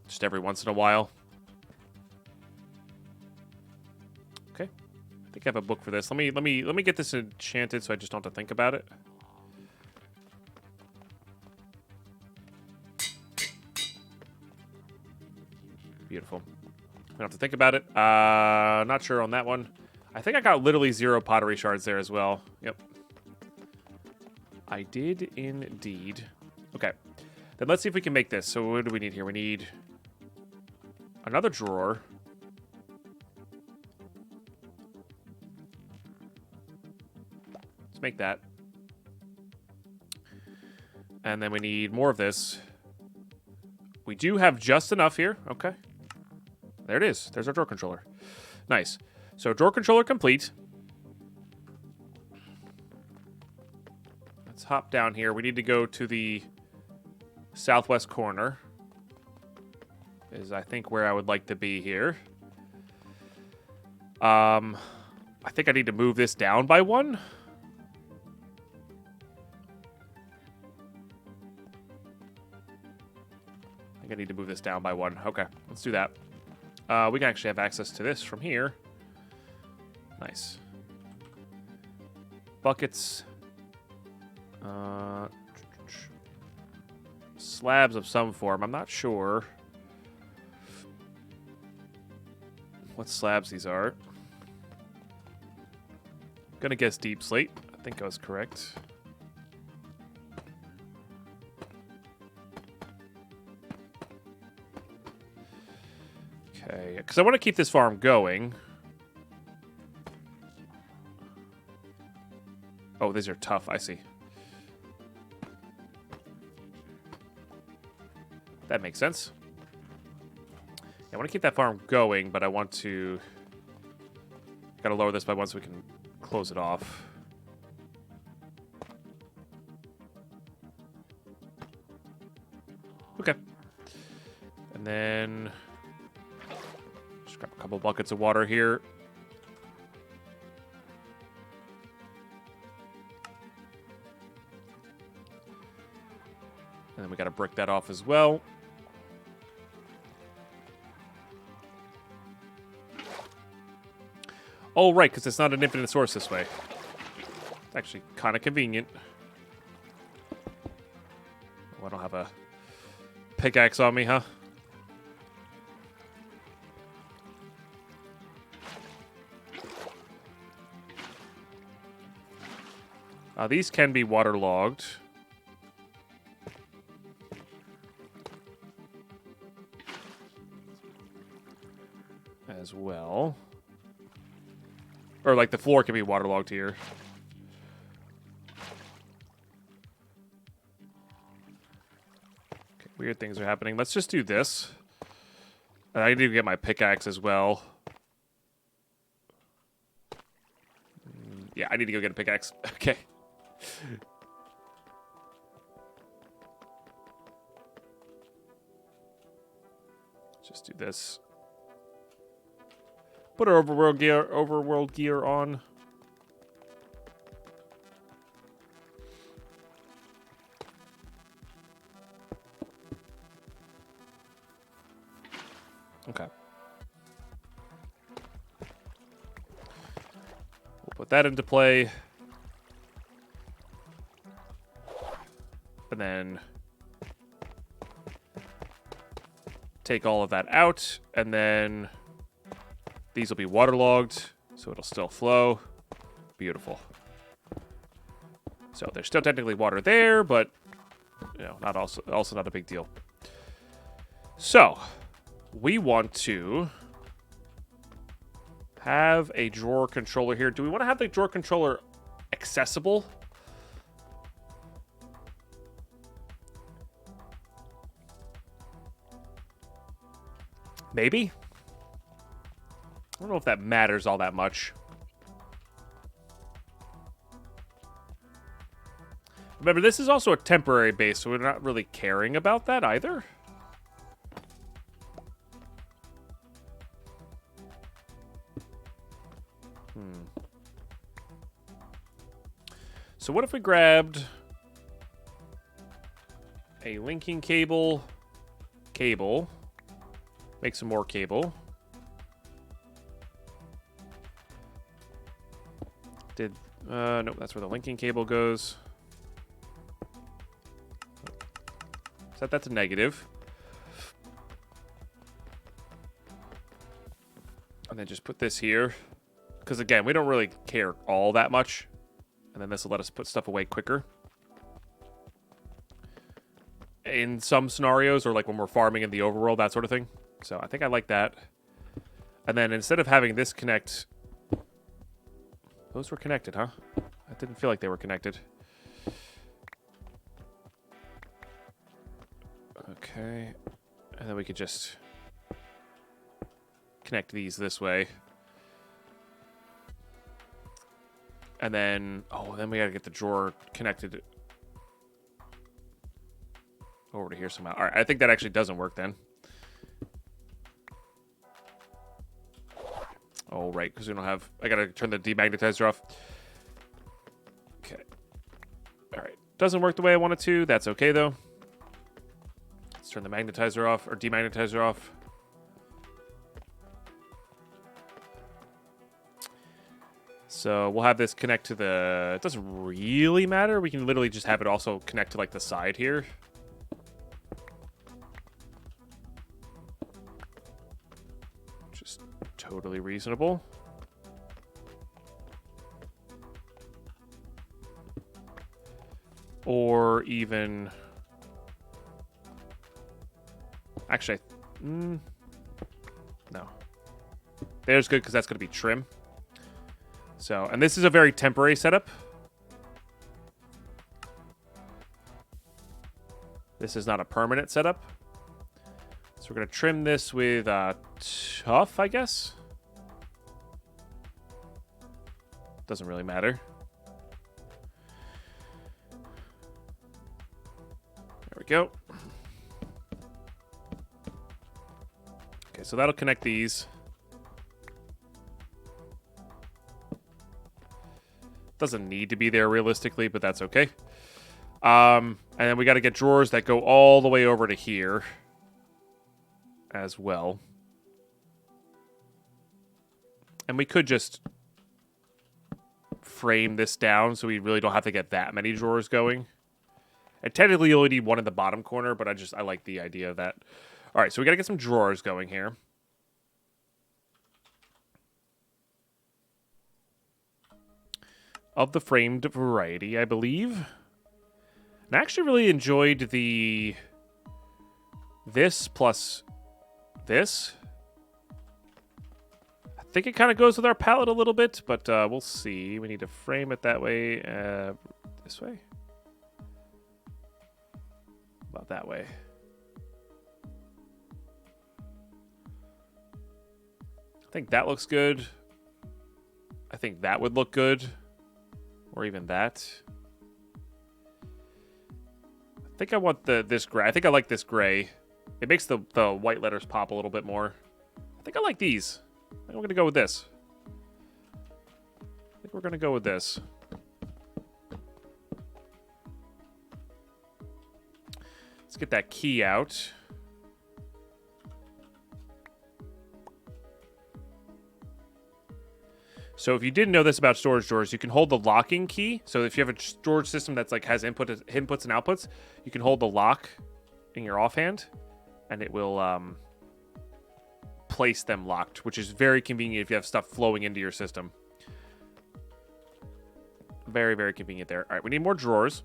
Just every once in a while. Okay. I think I have a book for this. Let me get this enchanted so I just don't have to think about it. Beautiful. I don't have to think about it. Not sure on that one. I think I got literally 0 pottery shards there as well. Yep. I did indeed. Okay. Then let's see if we can make this. So what do we need here? We need another drawer. Let's make that. And then we need more of this. We do have just enough here. Okay. There it is. There's our drawer controller. Nice. So drawer controller complete. Let's hop down here. We need to go to the southwest corner. Is I think where I would like to be here. I think I need to move this down by 1. I think I need to move this down by 1. Okay, let's do that. We can actually have access to this from here. Nice. Buckets. Slabs of some form. I'm not sure what slabs these are. Gonna guess deep slate. I think I was correct. Okay, because I want to keep this farm going. Oh, these are tough. I see. That makes sense. Yeah, I want to keep that farm going, but I want to... Gotta lower this by 1 so we can close it off. Okay. And then... Just grab a couple buckets of water here. And then we gotta brick that off as well. Oh, right, because it's not an infinite source this way. It's actually kind of convenient. Oh, I don't have a pickaxe on me, huh? These can be waterlogged. As well. Or, like, the floor can be waterlogged here. Okay, weird things are happening. Let's just do this. I need to get my pickaxe as well. Yeah, I need to go get a pickaxe. Okay. Just do this. Put our overworld gear on. Okay. We'll put that into play. And then take all of that out, and then these will be waterlogged, so it'll still flow. Beautiful. So there's still technically water there, but you know, not also not a big deal. So we want to have a drawer controller here. Do we want to have the drawer controller accessible? Maybe? I don't know if that matters all that much. Remember, this is also a temporary base, so we're not really caring about that either. So what if we grabbed a linking cable, make some more cable. No, that's where the linking cable goes. Set that to negative. And then just put this here. Because again, we don't really care all that much. And then this will let us put stuff away quicker. In some scenarios, or like when we're farming in the overworld, that sort of thing. So I think I like that. And then instead of having this connect... Those were connected, huh? I didn't feel like they were connected. Okay. And then we could just connect these this way. And then... Oh, then we gotta get the drawer connected over to here somehow. Alright, I think that actually doesn't work then. Oh, right, because we don't have... I gotta turn the demagnetizer off. Okay. Alright. Doesn't work the way I want it to. That's okay, though. Let's turn the magnetizer off, or demagnetizer off. So we'll have this connect to the... It doesn't really matter. We can literally just have it also connect to, like, the side here. Just totally reasonable. Or even... Actually, no. There's good, because that's going to be trim. So, and this is a very temporary setup. This is not a permanent setup. So we're going to trim this with tough, I guess. Doesn't really matter. There we go. Okay, so that'll connect these. Doesn't need to be there realistically, but that's okay. And then we got to get drawers that go all the way over to here as well. And we could just frame this down so we really don't have to get that many drawers going. And technically you only need one in the bottom corner, but I like the idea of that. All right, so we got to get some drawers going here. Of the framed variety, I believe. And I actually really enjoyed this plus this. I think it kind of goes with our palette a little bit, but we'll see. We need to frame it that way. This way? About that way. I think that looks good. I think that would look good. Or even that. I think I want this gray. I think I like this gray. It makes the white letters pop a little bit more. I think I like these. I think we're going to go with this. I think we're going to go with this. Let's get that key out. So if you didn't know this about storage drawers, you can hold the locking key. So if you have a storage system that's like has inputs and outputs, you can hold the lock in your offhand, and it will place them locked, which is very convenient if you have stuff flowing into your system. Very, very convenient there. All right, we need more drawers.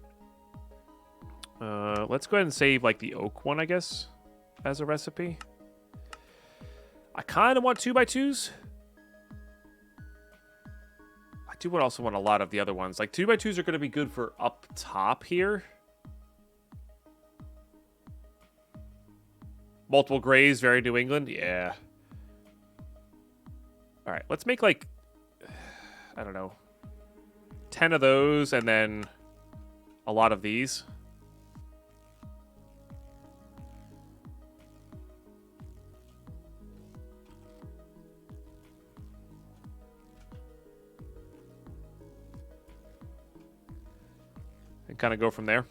Let's go ahead and save like the oak one, I guess, as a recipe. I kind of want 2x2s. I do also want a lot of the other ones. Like 2x2s are going to be good for up top here. Multiple grays, very New England. Yeah. All right, let's make like, I don't know, 10 of those and then a lot of these. and kind of go from there.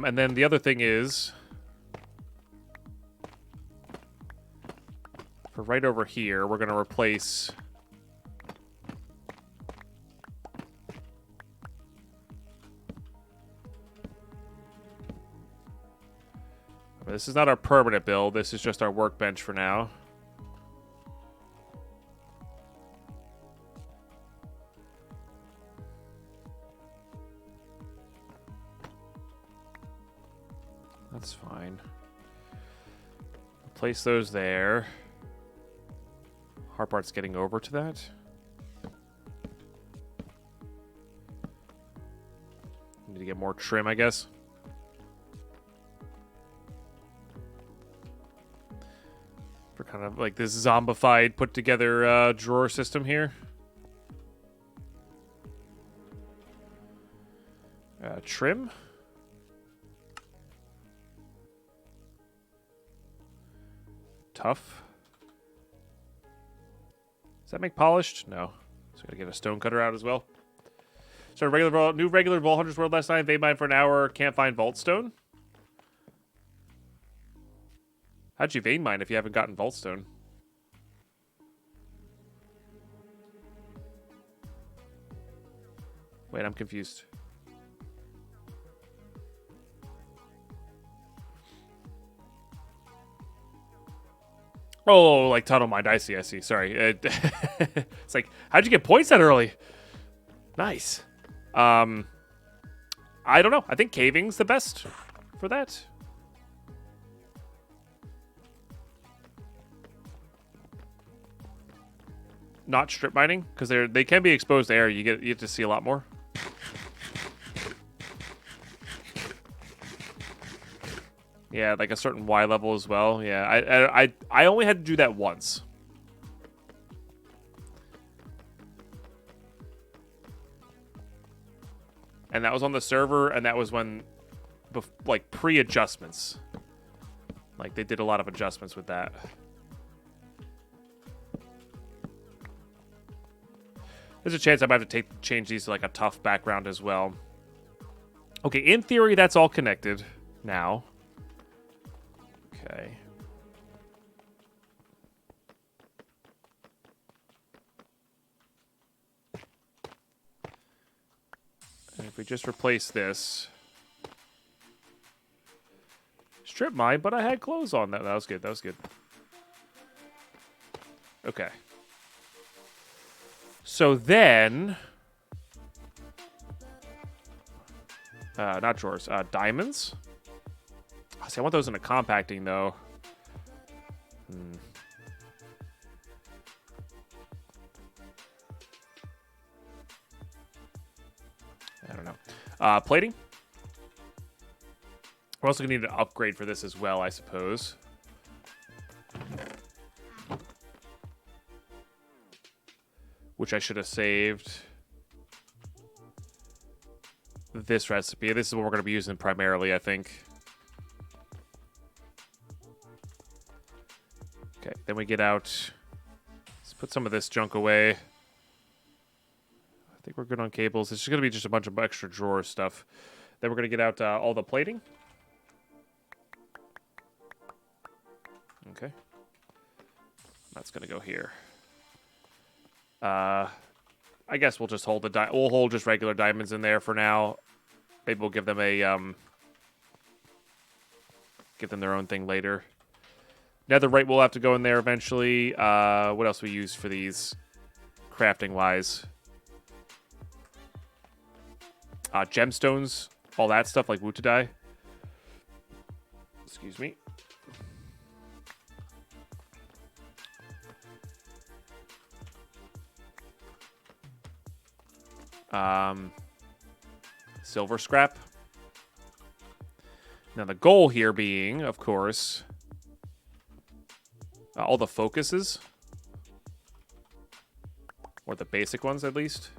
And then the other thing is, for right over here, we're going to replace... This is not our permanent build. This is just our workbench for now. That's fine. Place those there. Hard part's getting over to that. Need to get more trim, I guess. For kind of like this zombified, put together drawer system here. Trim. Tough. Does that make polished? No. So gotta get a stone cutter out as well. So new regular VaultHunters World last night. They mined for an hour. Can't find vault stone. How'd you vein mine if you haven't gotten vault stone? Wait, I'm confused. Oh, like tunnel mined. I see. Sorry. It's like, how'd you get points that early? Nice. I don't know. I think caving's the best for that. Not strip mining, because they can be exposed to air. You get to see a lot more. Yeah, like a certain Y level as well. Yeah, I only had to do that once. And that was on the server, and that was when, like, pre-adjustments. Like, they did a lot of adjustments with that. There's a chance I might have to change these to, like, a tough background as well. Okay, in theory, that's all connected now. Okay. And if we just replace this. Strip mine, but I had clothes on. That was good. That was good. Okay. So then... not drawers. Diamonds? See, I want those in a compacting, though. I don't know. Plating? We're also going to need an upgrade for this as well, I suppose. Which I should have saved. This recipe. This is what we're going to be using primarily, I think. Okay, then we get out. Let's put some of this junk away. I think we're good on cables. It's just going to be just a bunch of extra drawer stuff. Then we're going to get out all the plating. Okay. That's going to go here. I guess we'll just hold we'll hold just regular diamonds in there for now. Maybe we'll give them a give them their own thing later. Netherite will have to go in there eventually. What else we use for these crafting wise? Gemstones, all that stuff like Wutadai. Excuse me. Silver scrap. Now the goal here being, of course, all the focuses, or the basic ones at least,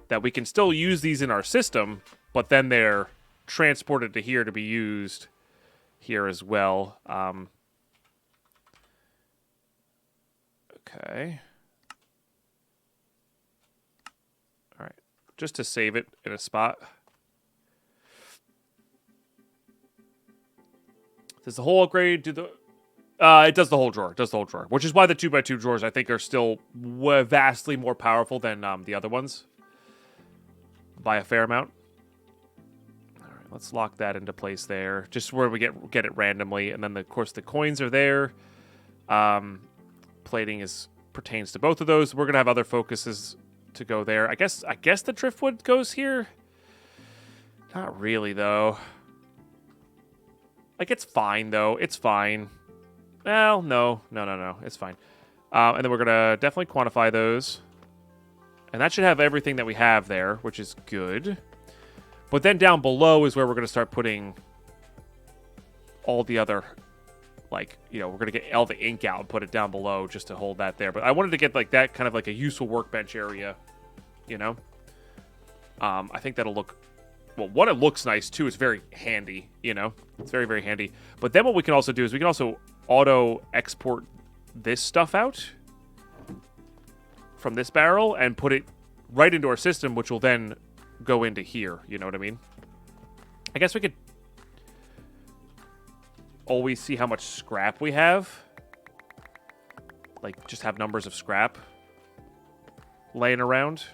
that we can still use these in our system, but then they're transported to here to be used here as well. Okay. All right. Just to save it in a spot. Does the whole upgrade do the... it does the whole drawer. It does the whole drawer. Which is why the 2x2 drawers, I think, are still vastly more powerful than the other ones. By a fair amount. All right, let's lock that into place there. Just where we get it randomly. And then, of course, the coins are there. Plating pertains to both of those. We're going to have other focuses to go there. I guess the driftwood goes here. Not really, though. Like, it's fine, though. It's fine. Well, no. It's fine. And then we're going to definitely quantify those. And that should have everything that we have there, which is good. But then down below is where we're going to start putting all the other, like, you know, we're going to get all the ink out and put it down below just to hold that there. But I wanted to get, like, that kind of like a useful workbench area, you know? I think that'll look... Well, one, it looks nice, too. It's very handy, you know? It's very, very handy. But then what we can also do is we can also auto-export this stuff out from this barrel and put it right into our system, which will then go into here. You know what I mean? I guess we could always see how much scrap we have. Like, just have numbers of scrap laying around.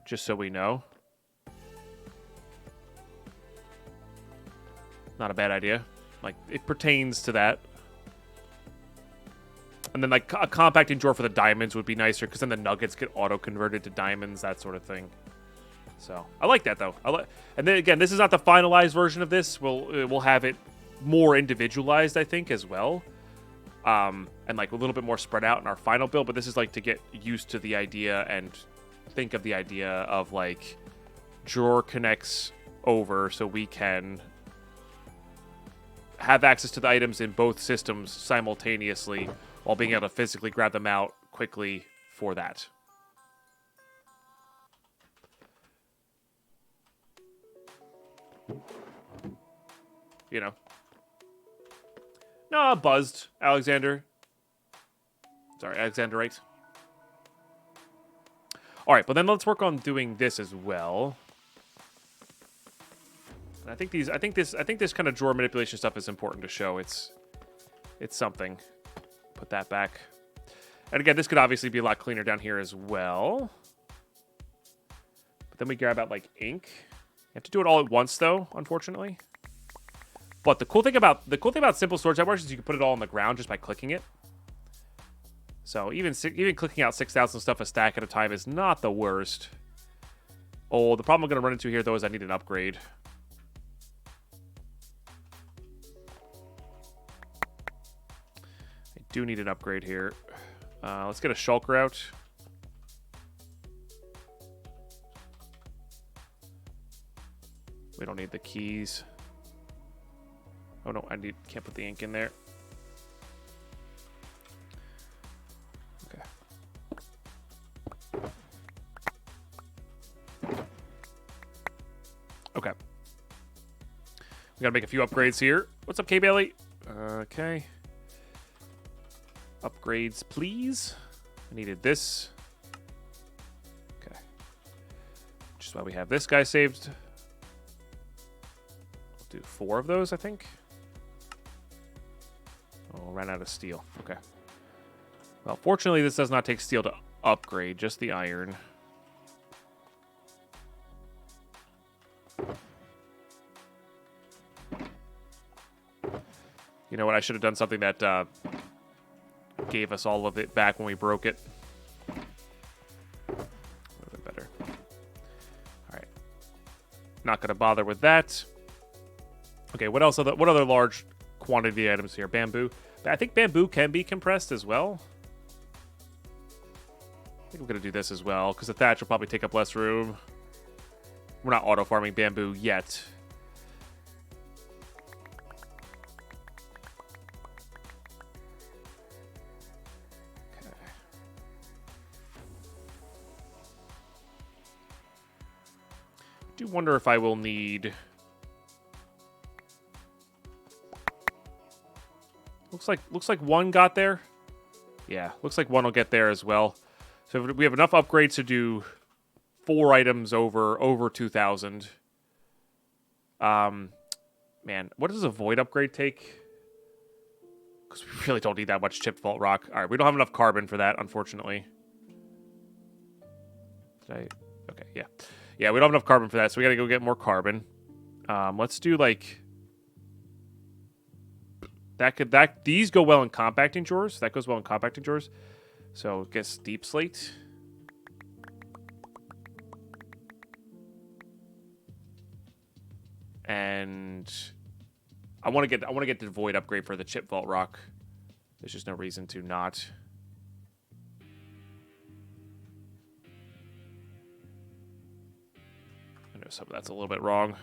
Just so we know. Not a bad idea. Like, it pertains to that. And then, like, a compacting drawer for the diamonds would be nicer, because then the nuggets get auto-converted to diamonds, that sort of thing. So, I like that, though. And then, again, this is not the finalized version of this. We'll have it more individualized, I think, as well. And, like, a little bit more spread out in our final build. But this is, like, to get used to the idea and think of the idea of, like, drawer connects over so we can have access to the items in both systems simultaneously, while being able to physically grab them out quickly for that. You know. No, buzzed, Alexander. Sorry, Alexanderite. Alright, but then let's work on doing this as well. And I think this kind of drawer manipulation stuff is important to show. It's something. Put that back. And again, this could obviously be a lot cleaner down here as well. But then we grab out, like, ink. You have to do it all at once, though, unfortunately. But the cool thing about simple storage networks is you can put it all on the ground just by clicking it. So even clicking out 6,000 stuff a stack at a time is not the worst. Oh, the problem I'm going to run into here, though, is I need an upgrade. Do need an upgrade here. Let's get a shulker out. We don't need the keys. Oh no, can't put the ink in there. Okay. Okay. We gotta make a few upgrades here. What's up, K-Bailey? Okay. Upgrades, please. I needed this. Okay. Which is why we have this guy saved. We'll do 4 of those, I think. Oh, ran out of steel. Okay. Well, fortunately, this does not take steel to upgrade, just the iron. You know what? I should have done something that gave us all of it back when we broke it. A little bit better. All right. Not going to bother with that. Okay, what else? What other large quantity items here? Bamboo. I think bamboo can be compressed as well. I think we're going to do this as well, because the thatch will probably take up less room. We're not auto-farming bamboo yet. do wonder if I will need... Looks like one got there. Yeah, looks like one will get there as well. So we have enough upgrades to do 4 items over 2,000. Man, what does a void upgrade take? Because we really don't need that much chipped vault rock. All right, we don't have enough carbon for that, unfortunately. Okay, yeah. Yeah, we don't have enough carbon for that, so we gotta go get more carbon. Let's do, like... These go well in compacting drawers. That goes well in compacting drawers. So, I guess deep slate. And... I want to get the void upgrade for the chip vault rock. There's just no reason to not. I know some of that's a little bit wrong.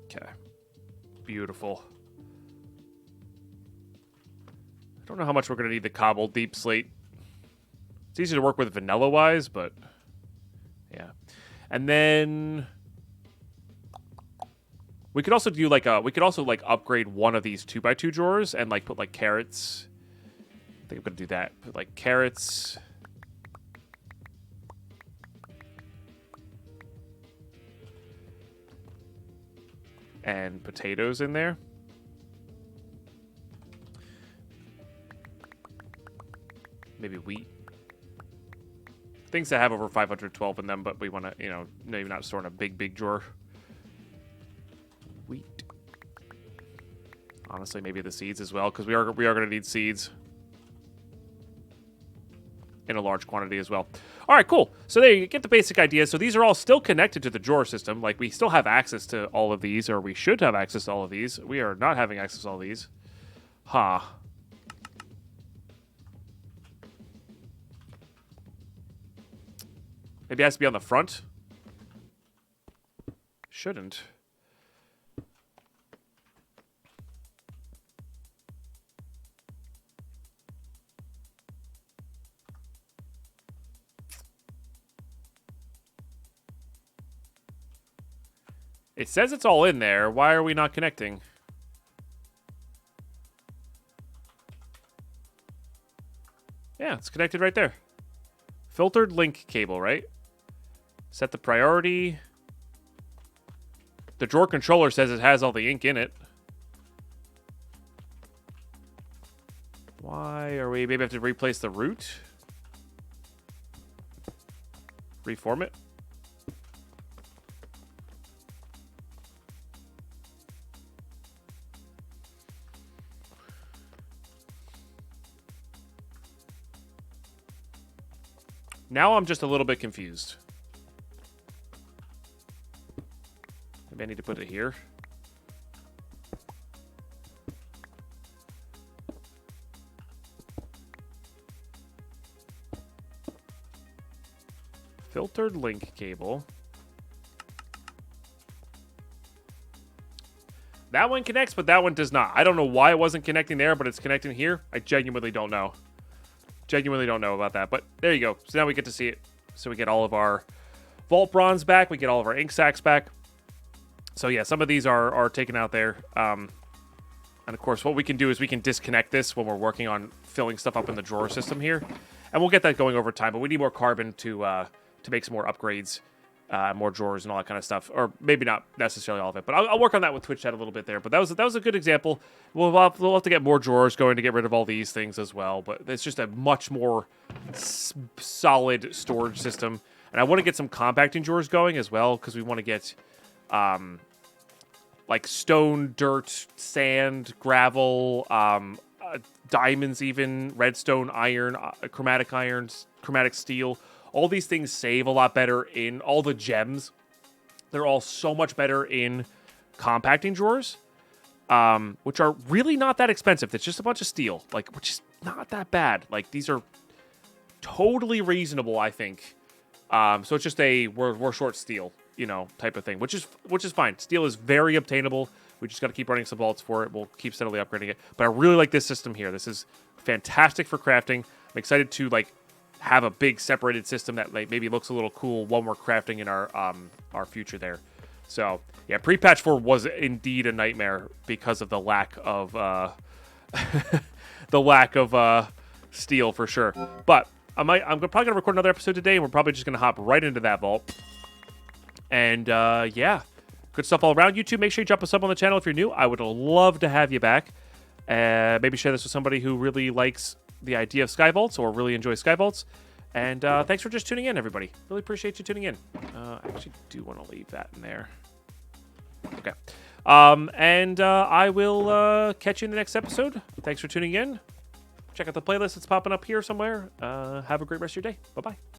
Okay. Beautiful. I don't know how much we're going to need the cobbled deep slate. It's easy to work with vanilla-wise, but yeah. And then we could also do like upgrade one of these 2x2 drawers and like put like carrots. I think I'm gonna do that. Put like carrots. And potatoes in there. Maybe wheat. Things that have over 512 in them, but we want to, you know, maybe not store in a big drawer. Wheat. Honestly, maybe the seeds as well, because we are going to need seeds in a large quantity as well. All right, cool. So there you get the basic idea. So these are all still connected to the drawer system. Like, we still have access to all of these, or we should have access to all of these. We are not having access to all of these. Huh. Maybe it has to be on the front. Shouldn't. It says it's all in there. Why are we not connecting? Yeah, it's connected right there. Filtered link cable, right? Set the priority. The drawer controller says it has all the ink in it. Why are we... Maybe have to replace the root? Reform it? Now I'm just a little bit confused. Maybe I need to put it here. Filtered link cable. That one connects, but that one does not. I don't know why it wasn't connecting there, but it's connecting here. I genuinely don't know. Genuinely don't know about that, but there you go. So now we get to see it. So we get all of our vault bronze back. We get all of our ink sacks back. So yeah, some of these are taken out there. And of course, what we can do is we can disconnect this when we're working on filling stuff up in the drawer system here. And we'll get that going over time, but we need more carbon to make some more upgrades, more drawers and all that kind of stuff. Or maybe not necessarily all of it, but I'll work on that with Twitch chat a little bit there. But that was a good example. We'll have to get more drawers going to get rid of all these things as well. But it's just a much more solid storage system. And I want to get some compacting drawers going as well, because we want to get like stone, dirt, sand, gravel, diamonds even, redstone, iron, chromatic steel. All these things save a lot better in all the gems. They're all so much better in compacting drawers, which are really not that expensive. It's just a bunch of steel, like, which is not that bad. Like, these are totally reasonable, I think. So it's just we're short steel, you know, type of thing, which is fine. Steel is very obtainable. We just got to keep running some vaults for it. We'll keep steadily upgrading it. But I really like this system here. This is fantastic for crafting. I'm excited to, like, have a big separated system that like maybe looks a little cool when we're crafting in our future there. So yeah, pre-patch 4 was indeed a nightmare because of the lack of steel for sure. But I'm probably gonna record another episode today, and we're probably just gonna hop right into that vault. And yeah, good stuff all around. You too. Make sure you drop a sub on the channel if you're new. I would love to have you back. Maybe share this with somebody who really likes the idea of sky vaults or really enjoys sky vaults. And thanks for just tuning in, everybody. Really appreciate you tuning in. I actually do want to leave that in there. Okay. I will catch you in the next episode. Thanks for tuning in. Check out the playlist that's popping up here somewhere. Have a great rest of your day. Bye-bye.